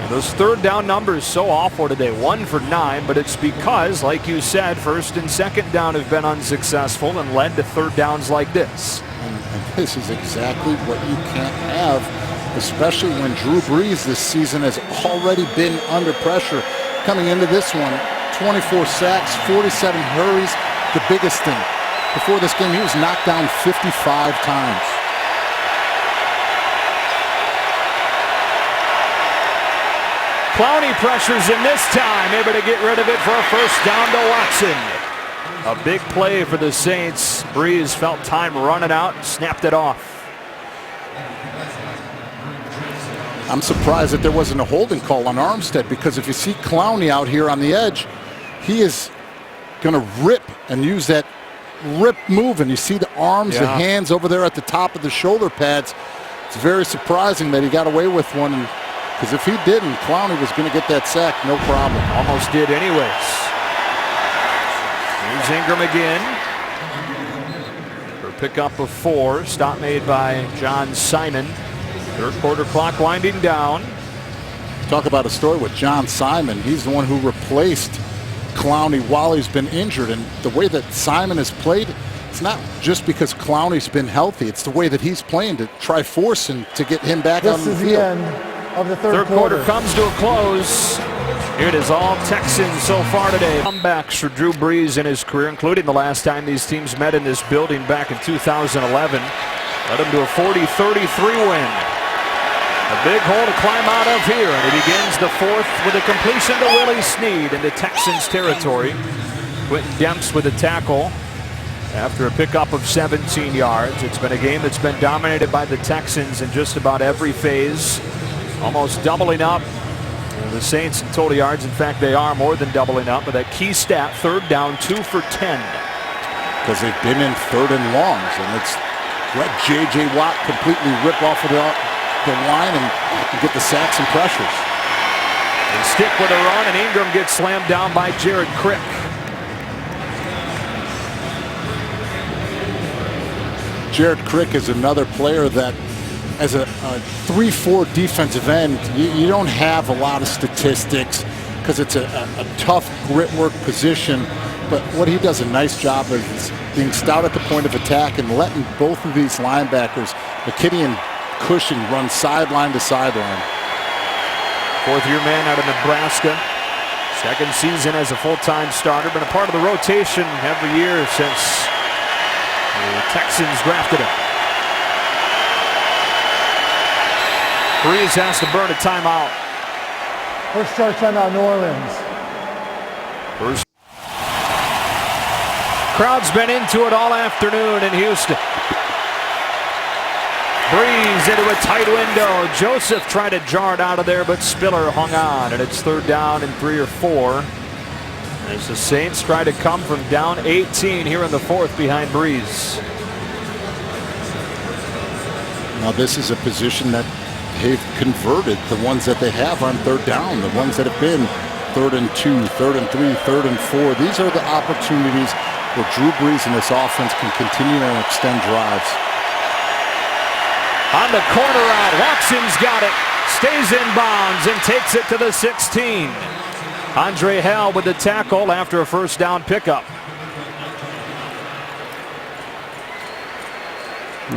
Those third down numbers so awful today, 1 for 9, but it's because, like you said, first and second down have been unsuccessful and led to third downs like this. And this is exactly what you can't have, especially when Drew Brees this season has already been under pressure. Coming into this one, 24 sacks, 47 hurries, the biggest thing. Before this game, he was knocked down 55 times. Clowney pressures in this time, able to get rid of it for a first down to Watson. A big play for the Saints. Breeze felt time running out, snapped it off. I'm surprised that there wasn't a holding call on Armstead, because if you see Clowney out here on the edge, he is going to rip and use that rip move, and you see the arms, the hands over there at the top of the shoulder pads. It's very surprising that he got away with one. Because if he didn't, Clowney was going to get that sack, no problem. Almost did anyways. Here's Ingram again. For pickup of 4. Stop made by John Simon. Third quarter clock winding down. Talk about a story with John Simon. He's the one who replaced Clowney while he's been injured. And the way that Simon has played, it's not just because Clowney's been healthy. It's the way that he's playing to try forcing to get him back on the field. This is the end of the third quarter comes to a close. Here it is, all Texans so far today. Comebacks for Drew Brees in his career, including the last time these teams met in this building back in 2011. Led him to a 40-33 win. A big hole to climb out of here, and he begins the fourth with a completion to Willie Snead into Texans territory. Quentin Demps with a tackle after a pickup of 17 yards. It's been a game that's been dominated by the Texans in just about every phase. Almost doubling up the Saints in total yards. In fact, they are more than doubling up with that key stat, third down, 2 for 10. Because they've been in third and longs, and it's let J.J. Watt completely rip off of the line and get the sacks and pressures. They stick with a run, and Ingram gets slammed down by Jared Crick. Jared Crick is another player that, as a 3-4 defensive end, you don't have a lot of statistics because it's a tough grit work position. But what he does a nice job of is being stout at the point of attack and letting both of these linebackers, McKinney and Cushing, run sideline to sideline. Fourth-year man out of Nebraska. Second season as a full-time starter. Been a part of the rotation every year since the Texans drafted him. Breeze has to burn a timeout. First charge timeout, New Orleans. First. Crowd's been into it all afternoon in Houston. Breeze into a tight window. Joseph tried to jar it out of there, but Spiller hung on, and it's third down and 3 or 4. As the Saints try to come from down 18 here in the fourth behind Breeze. Now this is a position that they've converted the ones that they have on third down, the ones that have been 3rd and 2, 3rd and 3, 3rd and 4. These are the opportunities where Drew Brees and this offense can continue and extend drives. On the corner route, Watson's got it, stays in bounds and takes it to the 16. Andre Hale with the tackle after a first down pickup.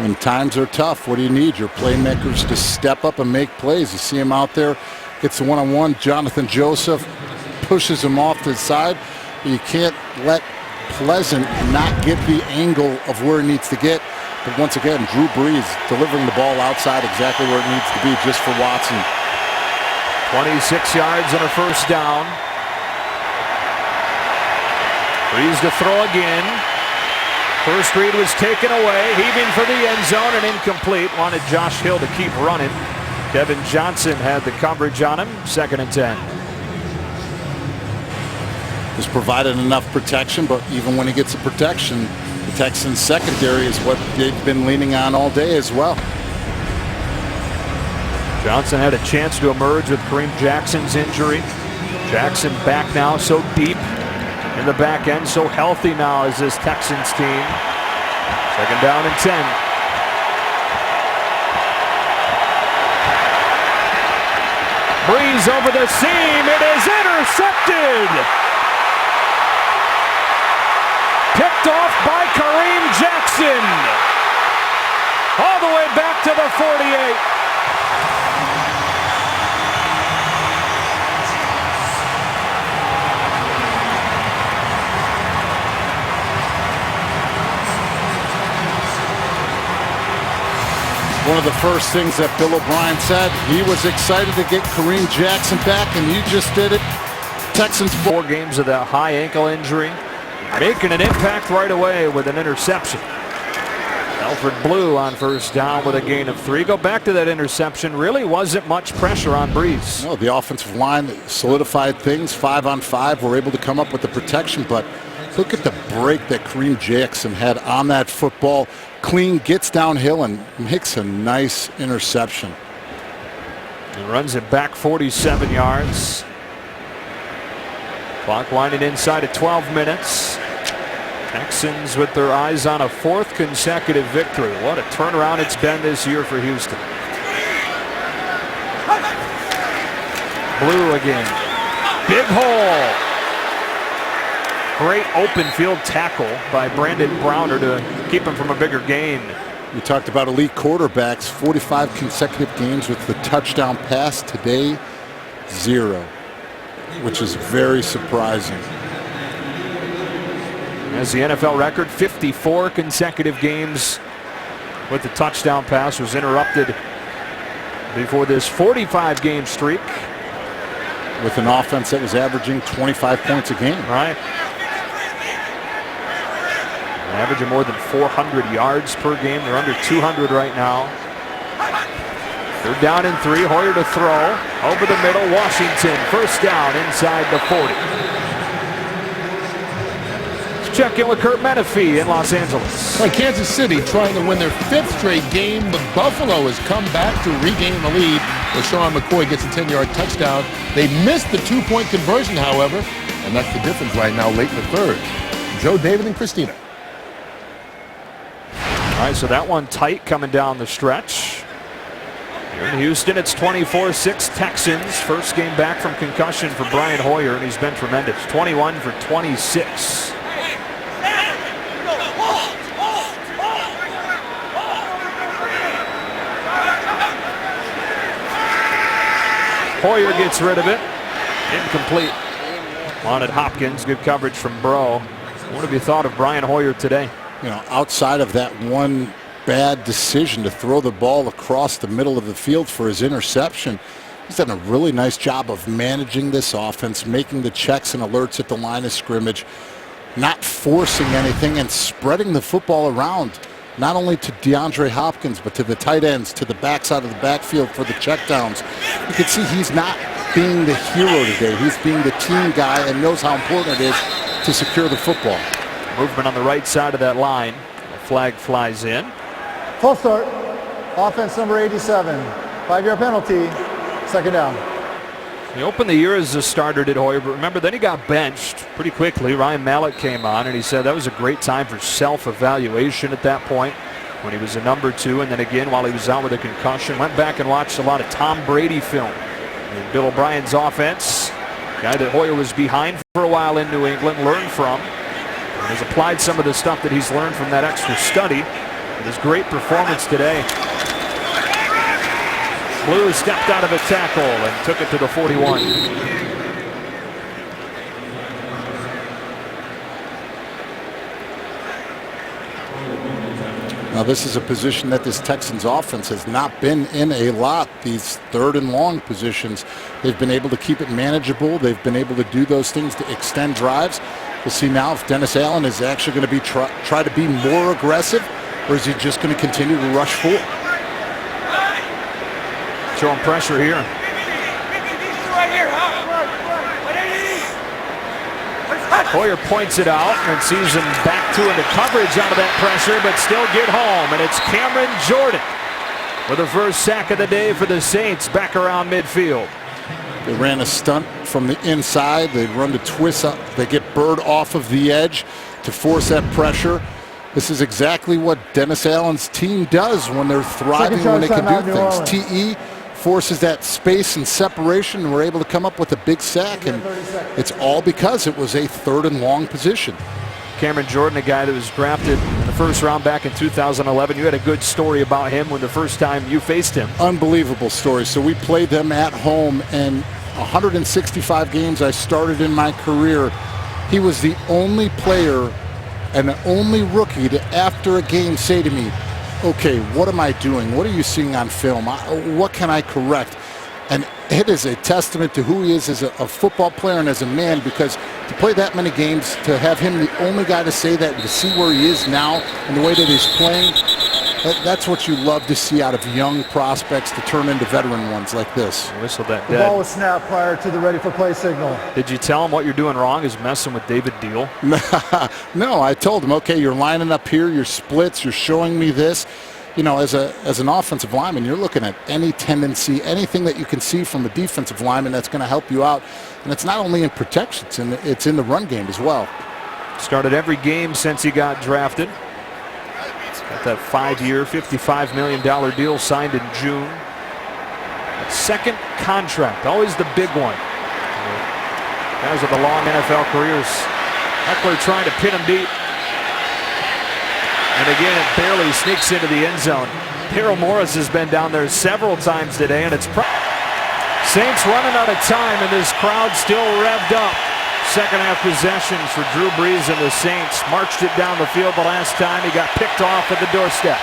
When times are tough, what do you need? Your playmakers to step up and make plays. You see him out there, gets the one-on-one. Jonathan Joseph pushes him off to the side. But you can't let Pleasant not get the angle of where he needs to get. But once again, Drew Brees delivering the ball outside exactly where it needs to be just for Watson. 26 yards and a first down. Brees to throw again. First read was taken away, heaving for the end zone and incomplete. Wanted Josh Hill to keep running. Kevin Johnson had the coverage on him. 2nd and 10. Has provided enough protection, but even when he gets the protection, the Texans secondary is what they've been leaning on all day as well. Johnson had a chance to emerge with Kareem Jackson's injury. Jackson back now, so deep in the back end, so healthy now as this Texans team. 2nd down and 10. Breeze over the seam, it is intercepted! Picked off by Kareem Jackson. All the way back to the 48. One of the first things that Bill O'Brien said, he was excited to get Kareem Jackson back, and you just did it. Texans 4 games of that high ankle injury, making an impact right away with an interception. Alfred Blue on first down with a gain of 3. Go back to that interception. Really wasn't much pressure on Brees. No, the offensive line solidified things. 5-on-5, were able to come up with the protection, but look at the break that Kareem Jackson had on that football. Clean, gets downhill and makes a nice interception. He runs it back 47 yards. Clock winding inside at 12 minutes. Texans with their eyes on a 4th consecutive victory. What a turnaround it's been this year for Houston. Blue again. Big hole. Great open field tackle by Brandon Browner to keep him from a bigger gain. We talked about elite quarterbacks, 45 consecutive games with the touchdown pass. Today, 0, which is very surprising. As the NFL record, 54 consecutive games with the touchdown pass was interrupted before this 45-game streak. With an offense that was averaging 25 points a game. Right. Averaging more than 400 yards per game. They're under 200 right now. They're down in 3. Hoyer to throw. Over the middle, Washington. First down inside the 40. Let's check in with Kurt Menefee in Los Angeles. Well, Kansas City trying to win their 5th straight game, but Buffalo has come back to regain the lead. LaShawn McCoy gets a 10-yard touchdown. They missed the 2-point conversion, however, and that's the difference right now late in the 3rd. Joe, David, and Christina. All right, so that one tight coming down the stretch. Here in Houston, it's 24-6 Texans. First game back from concussion for Brian Hoyer, and he's been tremendous. 21 for 26. Hoyer gets rid of it. Incomplete. Wanted Hopkins. Good coverage from Bro. What have you thought of Brian Hoyer today? You know, outside of that one bad decision to throw the ball across the middle of the field for his interception, he's done a really nice job of managing this offense, making the checks and alerts at the line of scrimmage, not forcing anything and spreading the football around, not only to DeAndre Hopkins, but to the tight ends, to the backside of the backfield for the checkdowns. You can see he's not being the hero today. He's being the team guy and knows how important it is to secure the football. Movement on the right side of that line. The flag flies in. Full start. Offense number 87. 5-yard penalty. Second down. He opened the year as a starter, did Hoyer, but remember, then he got benched pretty quickly. Ryan Mallett came on, and he said that was a great time for self-evaluation at that point when he was a number 2, and then again while he was out with a concussion. Went back and watched a lot of Tom Brady film. And Bill O'Brien's offense, guy that Hoyer was behind for a while in New England, learned from, and has applied some of the stuff that he's learned from that extra study with his great performance today. Blue stepped out of a tackle and took it to the 41. Now this is a position that this Texans offense has not been in a lot. These 3rd and long positions, they've been able to keep it manageable. They've been able to do those things to extend drives. We'll see now if Dennis Allen is actually going to be try to be more aggressive, or is he just going to continue to rush forward? Showing pressure here. Hoyer points it out and sees him back two into coverage out of that pressure, but still get home. And it's Cameron Jordan with the first sack of the day for the Saints back around midfield. They ran a stunt from the inside. They run the twist up. They get Bird off of the edge to force that pressure. This is exactly what Dennis Allen's team does when they're thriving, when they can do things. TE forces that space and separation, and we're able to come up with a big sack, and it's all because it was a 3rd and long position. Cameron Jordan, a guy that was drafted in the 1st round back in 2011. You had a good story about him when the first time you faced him. Unbelievable story. So we played them at home, and 165 games I started in my career. He was the only player and the only rookie to, after a game, say to me, okay, what am I doing? What are you seeing on film? What can I correct? And it is a testament to who he is as a football player and as a man, because to play that many games, to have him the only guy to say that, and to see where he is now and the way that he's playing, that's what you love to see out of young prospects to turn into veteran ones like this. Whistle that The dead. ball was snapped prior to the ready for play signal. Did you tell him what you're doing wrong is messing with David Deal? No, I told him, okay, you're lining up here, your splits, you're showing me this. You know, as an offensive lineman, you're looking at any tendency, anything that you can see from a defensive lineman that's going to help you out. And it's not only in protection, it's in the run game as well. Started every game since he got drafted. Got that 5-year, $55 million deal signed in June. That 2nd contract, always the big one. Guys with the long NFL careers. Eckler trying to pin him deep. And again, it barely sneaks into the end zone. Daryl Morris has been down there several times today, and it's Saints running out of time, and this crowd still revved up. Second half possessions for Drew Brees and the Saints. Marched it down the field the last time. He got picked off at the doorstep.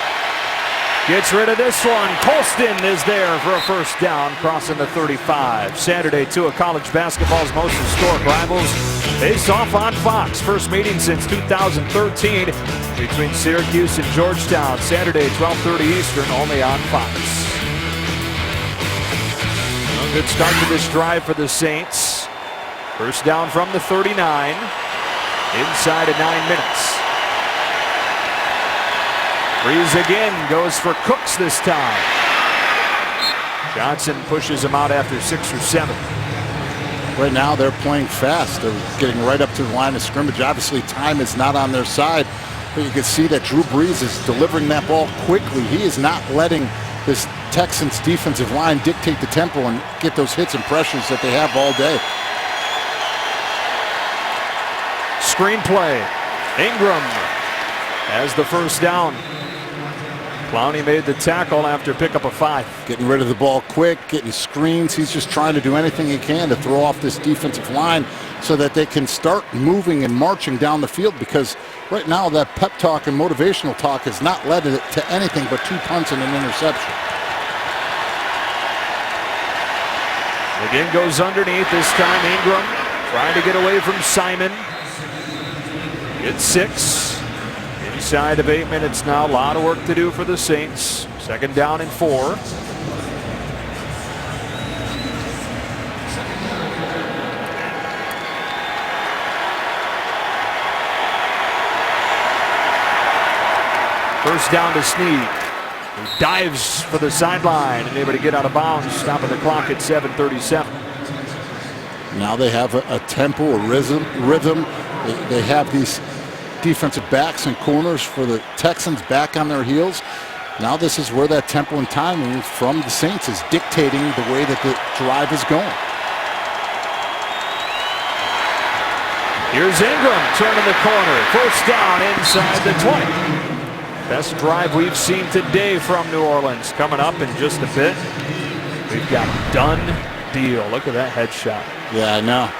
Gets rid of this one. Colston is there for a first down, crossing the 35. Saturday, 2 of college basketball's most historic rivals face off on Fox. First meeting since 2013 between Syracuse and Georgetown. Saturday, 12:30 Eastern, only on Fox. A good start to this drive for the Saints. First down from the 39. Inside of 9 minutes. Brees again goes for Cooks this time. Johnson pushes him out after 6 or 7. Right now they're playing fast. They're getting right up to the line of scrimmage. Obviously time is not on their side, but you can see that Drew Brees is delivering that ball quickly. He is not letting this Texans defensive line dictate the tempo and get those hits and pressures that they have all day. Screenplay. Ingram has the first down. Clowney made the tackle after pickup of 5. Getting rid of the ball quick, getting screens. He's just trying to do anything he can to throw off this defensive line so that they can start moving and marching down the field, because right now that pep talk and motivational talk has not led to anything but 2 punts and an interception. Again goes underneath, this time Ingram trying to get away from Simon. It's 6. Inside of 8 minutes now. A lot of work to do for the Saints. Second down and 4. First down to Snead, who dives for the sideline and able to get out of bounds, stopping the clock at 7:37. Now they have a tempo, a rhythm. They have these defensive backs and corners for the Texans back on their heels. Now this is where that tempo and timing from the Saints is dictating the way that the drive is going. Here's Ingram turning the corner. First down inside the 20. Best drive we've seen today from New Orleans. Coming up in just a bit, we've got Done Deal. Look at that headshot. Yeah, I know.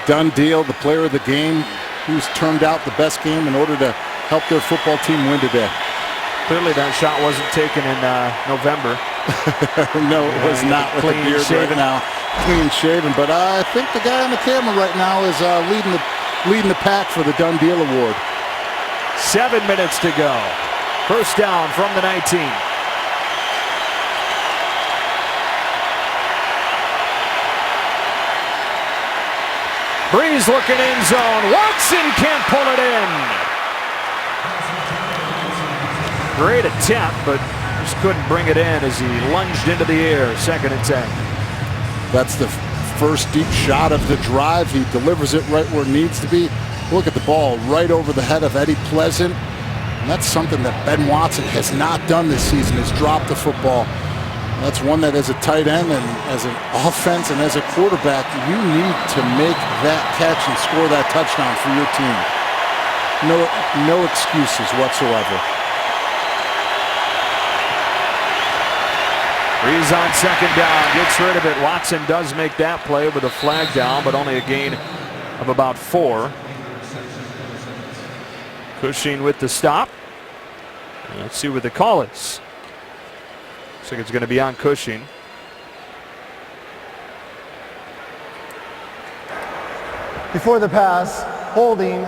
Done Deal, the player of the game, who's turned out the best game in order to help their football team win today. Clearly that shot wasn't taken in November. No, it was not. With clean the beard shaven. right now. Clean shaven, but I think the guy on the camera right now is leading the pack for the Done Deal award. 7 minutes to go. First down from the 19. Breeze looking in zone. Watson can't pull it in. Great attempt, but just couldn't bring it in as he lunged into the air. 2nd and 10. That's the first deep shot of the drive. He delivers it right where it needs to be. Look at the ball right over the head of Eddie Pleasant. And that's something that Ben Watson has not done this season, is drop the football. That's one that as a tight end and as an offense and as a quarterback, you need to make that catch and score that touchdown for your team. No excuses whatsoever. Breeze on 2nd down, gets rid of it. Watson does make that play with a flag down, but only a gain of about 4. Cushing with the stop. Let's see what the call is. Looks like it's going to be on Cushing. Before the pass, holding,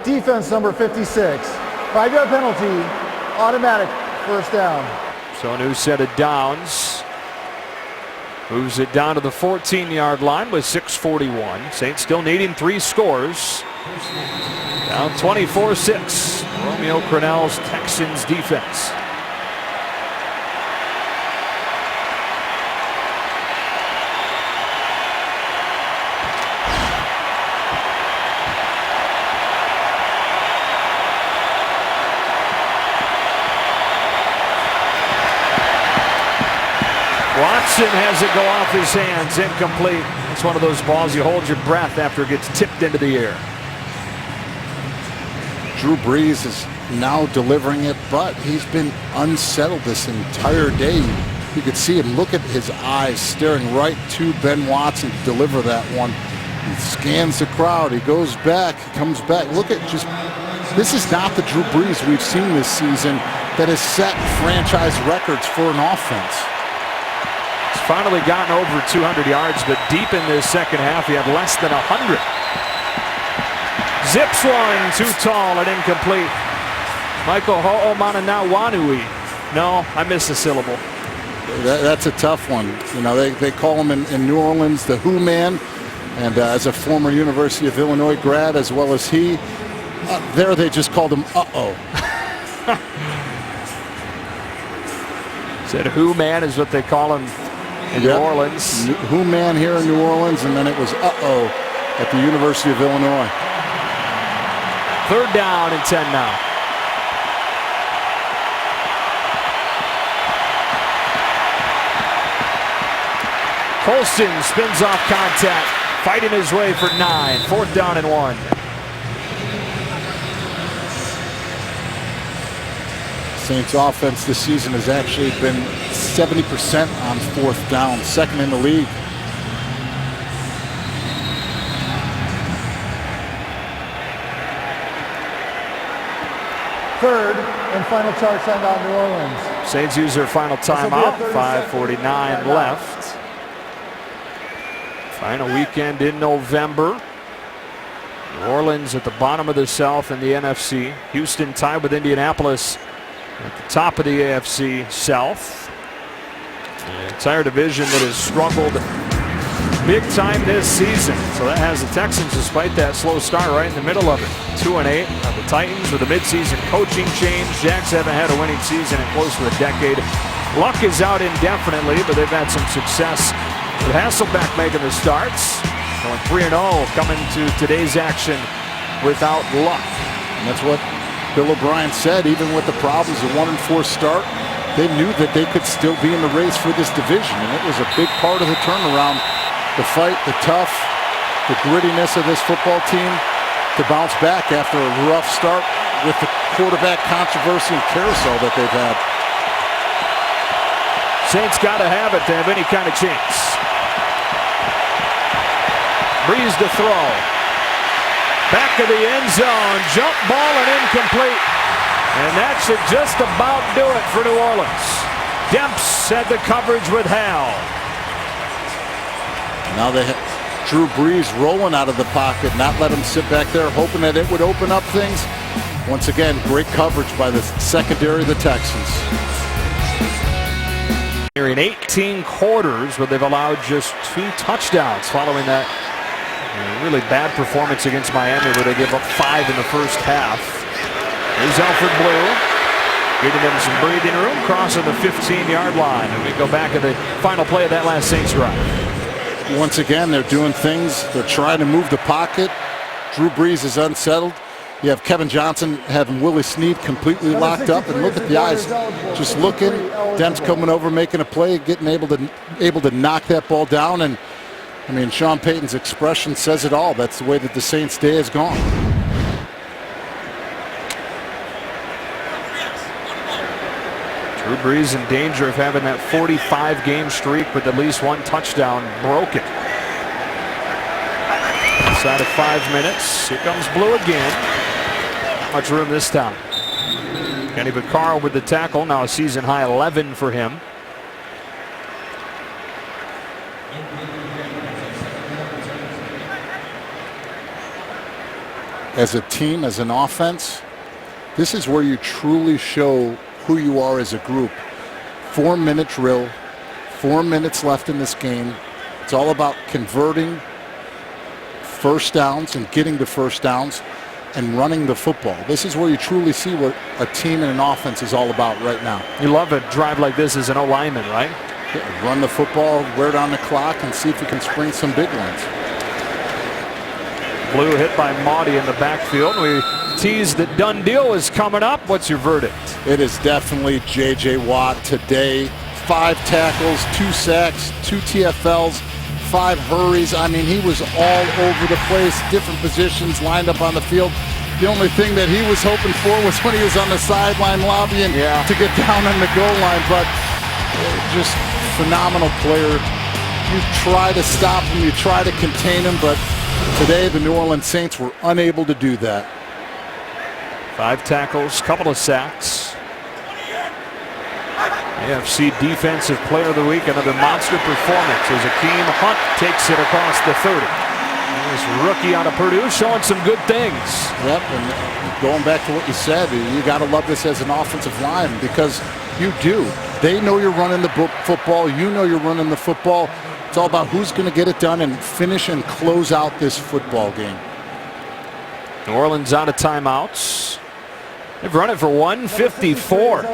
defense number 56. 5-yard penalty, automatic first down. So a new set of downs. Moves it down to the 14-yard line with 6:41. Saints still needing 3 scores. Down 24-6. Romeo Crennel's Texans defense. Watson has it go off his hands, incomplete. It's one of those balls you hold your breath after it gets tipped into the air. Drew Brees is now delivering it, but he's been unsettled this entire day. You could see him, look at his eyes staring right to Ben Watson to deliver that one. He scans the crowd, he goes back, he comes back. Look at this is not the Drew Brees we've seen this season that has set franchise records for an offense. He's finally gotten over 200 yards, but deep in this second half, he had less than 100. Zips one, too tall and incomplete. Michael Ho'omanawanui. No, I missed a syllable. That's a tough one. You know, they call him in New Orleans the Who Man, and as a former University of Illinois grad as well as he, there they just called him Uh-oh. Said Who Man is what they call him in New Orleans. Who Man here in New Orleans, and then it was Uh-oh at the University of Illinois. 3rd down and 10 now. Colston spins off contact, fighting his way for 9. 4th down and 1. Saints offense this season has actually been 70% on 4th down, 2nd in the league. Third and final charge signed on New Orleans. Saints use their final timeout. 5:49 left. Final weekend in November. New Orleans at the bottom of the South in the NFC. Houston tied with Indianapolis at the top of the AFC South. The entire division that has struggled big time this season. So that has the Texans, despite that slow start, right in the middle of it. 2-8. The Titans with a midseason coaching change. Jags haven't had a winning season in close to a decade. Luck is out indefinitely, but they've had some success with Hasselbeck making the starts. Going 3-0 coming to today's action without Luck. And that's what Bill O'Brien said. Even with the problems, the 1-4 start, they knew that they could still be in the race for this division. And it was a big part of the turnaround. The fight, the tough, the grittiness of this football team to bounce back after a rough start with the quarterback controversy and carousel that they've had. Saints got to have it to have any kind of chance. Breeze to throw. Back of the end zone. Jump ball and incomplete. And that should just about do it for New Orleans. Demps had the coverage with Hal. Now they have Drew Brees rolling out of the pocket, not let him sit back there, hoping that it would open up things. Once again, great coverage by the secondary of the Texans. In 18 quarters, where they've allowed just 2 touchdowns following that really bad performance against Miami, where they gave up 5 in the first half. Here's Alfred Blue, giving them some breathing room, crossing the 15-yard line. And we go back to the final play of that last Saints drive. Once again, they're doing things. They're trying to move the pocket. Drew Brees is unsettled. You have Kevin Johnson having Willie Snead completely locked up, and look at the eyes just looking. Dent's coming over, making a play, getting able to knock that ball down. And I mean, Sean Payton's expression says it all. That's the way that the Saints' day has gone. Drew Brees in danger of having that 45-game streak with at least 1 touchdown broken. Inside of 5 minutes. Here comes Blue again. Not much room this time. Kenny Vaccaro with the tackle. Now a season-high 11 for him. As a team, as an offense, this is where you truly show who you are as a group. 4-minute drill, 4 minutes left in this game. It's all about converting first downs and getting the first downs and running the football. This is where you truly see what a team and an offense is all about right now. You love a drive like this as an O-lineman, right? Yeah, run the football, wear down the clock, and see if we can spring some big ones. Blue hit by Maudie in the backfield. We teased that done deal is coming up. What's your verdict? It is definitely J.J. Watt today. 5 tackles, 2 sacks, 2 TFLs, 5 hurries. I mean, he was all over the place, different positions lined up on the field. The only thing that he was hoping for was when he was on the sideline lobbying to get down on the goal line. But just phenomenal player. You try to stop him, you try to contain him, but today the New Orleans Saints were unable to do that. 5 tackles, couple of sacks. AFC Defensive Player of the Week, another monster performance as Akeem Hunt takes it across the 30. This rookie out of Purdue showing some good things. Yep, and going back to what you said, you got to love this as an offensive line because you do. They know you're running the football. You know you're running the football. It's all about who's going to get it done and finish and close out this football game. New Orleans out of timeouts. They've run it for 154.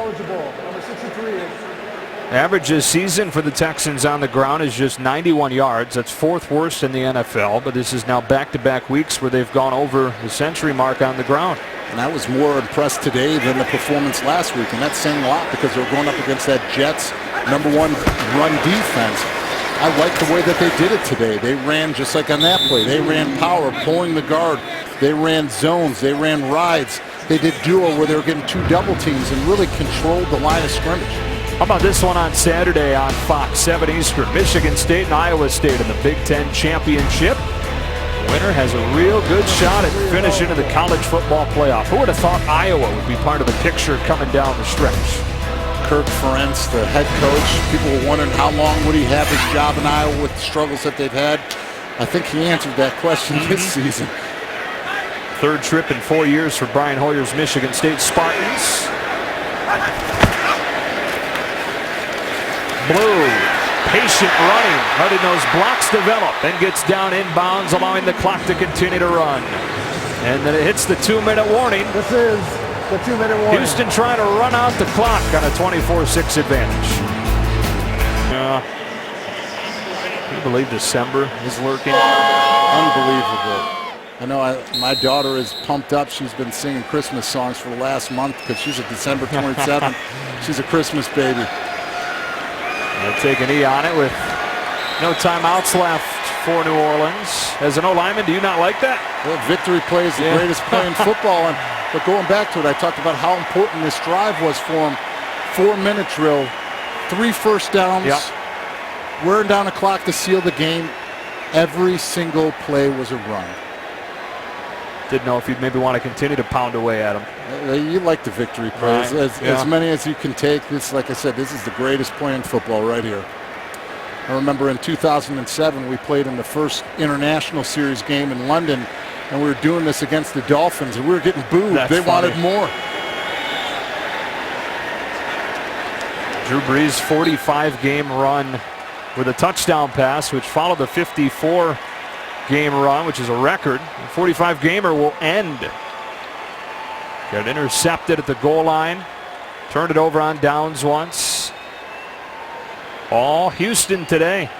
Average this season for the Texans on the ground is just 91 yards. That's 4th worst in the NFL, but this is now back-to-back weeks where they've gone over the century mark on the ground. And I was more impressed today than the performance last week, and that's saying a lot because they're going up against that Jets #1 run defense. I like the way that they did it today. They ran just like on that play. They ran power, pulling the guard. They ran zones. They ran rides. They did duo where they were getting 2 double teams and really controlled the line of scrimmage. How about this one on Saturday on Fox 7 Eastern? Michigan State and Iowa State in the Big Ten Championship. The winner has a real good shot at finishing in the college football playoff. Who would have thought Iowa would be part of the picture coming down the stretch? Kirk Ferentz, the head coach. People were wondering how long would he have his job in Iowa with the struggles that they've had. I think he answered that question this season. 3rd trip in 4 years for Brian Hoyer's Michigan State Spartans. Blue Patient running. Hard-nosed blocks develop and gets down inbounds, allowing the clock to continue to run. And then it hits the 2-minute warning. This is the 2-minute warning. Houston trying to run out the clock on a 24-6 advantage. Can you believe December is lurking? Unbelievable. I know my daughter is pumped up. She's been singing Christmas songs for the last month because she's a December 27th. She's a Christmas baby. They'll take a knee on it with no timeouts left for New Orleans. As an O-lineman, do you not like that? Well, victory play is the greatest play in football. But going back to it, I talked about how important this drive was for him. 4-minute drill, 3 first downs, wearing down the clock to seal the game. Every single play was a run. Didn't know if you'd maybe want to continue to pound away at him. You like the victory plays, as many as you can take. This, like I said, this is the greatest play in football right here. I remember in 2007 we played in the first international series game in London, and we were doing this against the Dolphins, and we were getting booed. They wanted more. Drew Brees' 45-game run with a touchdown pass, which followed the 54-game run, which is a record. The 45-gamer will end. Got intercepted at the goal line. Turned it over on downs once. All Houston today.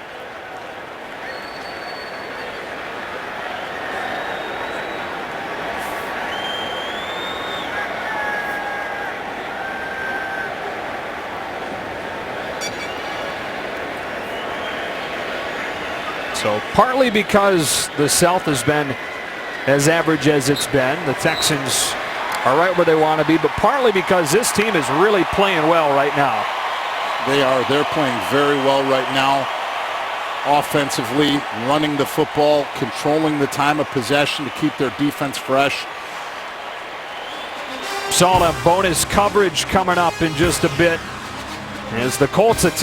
So partly because the South has been as average as it's been, the Texans are right where they want to be, but partly because this team is really playing well right now. They are. They're playing very well right now. Offensively, running the football, controlling the time of possession to keep their defense fresh. Saw a bonus coverage coming up in just a bit as the Colts attack.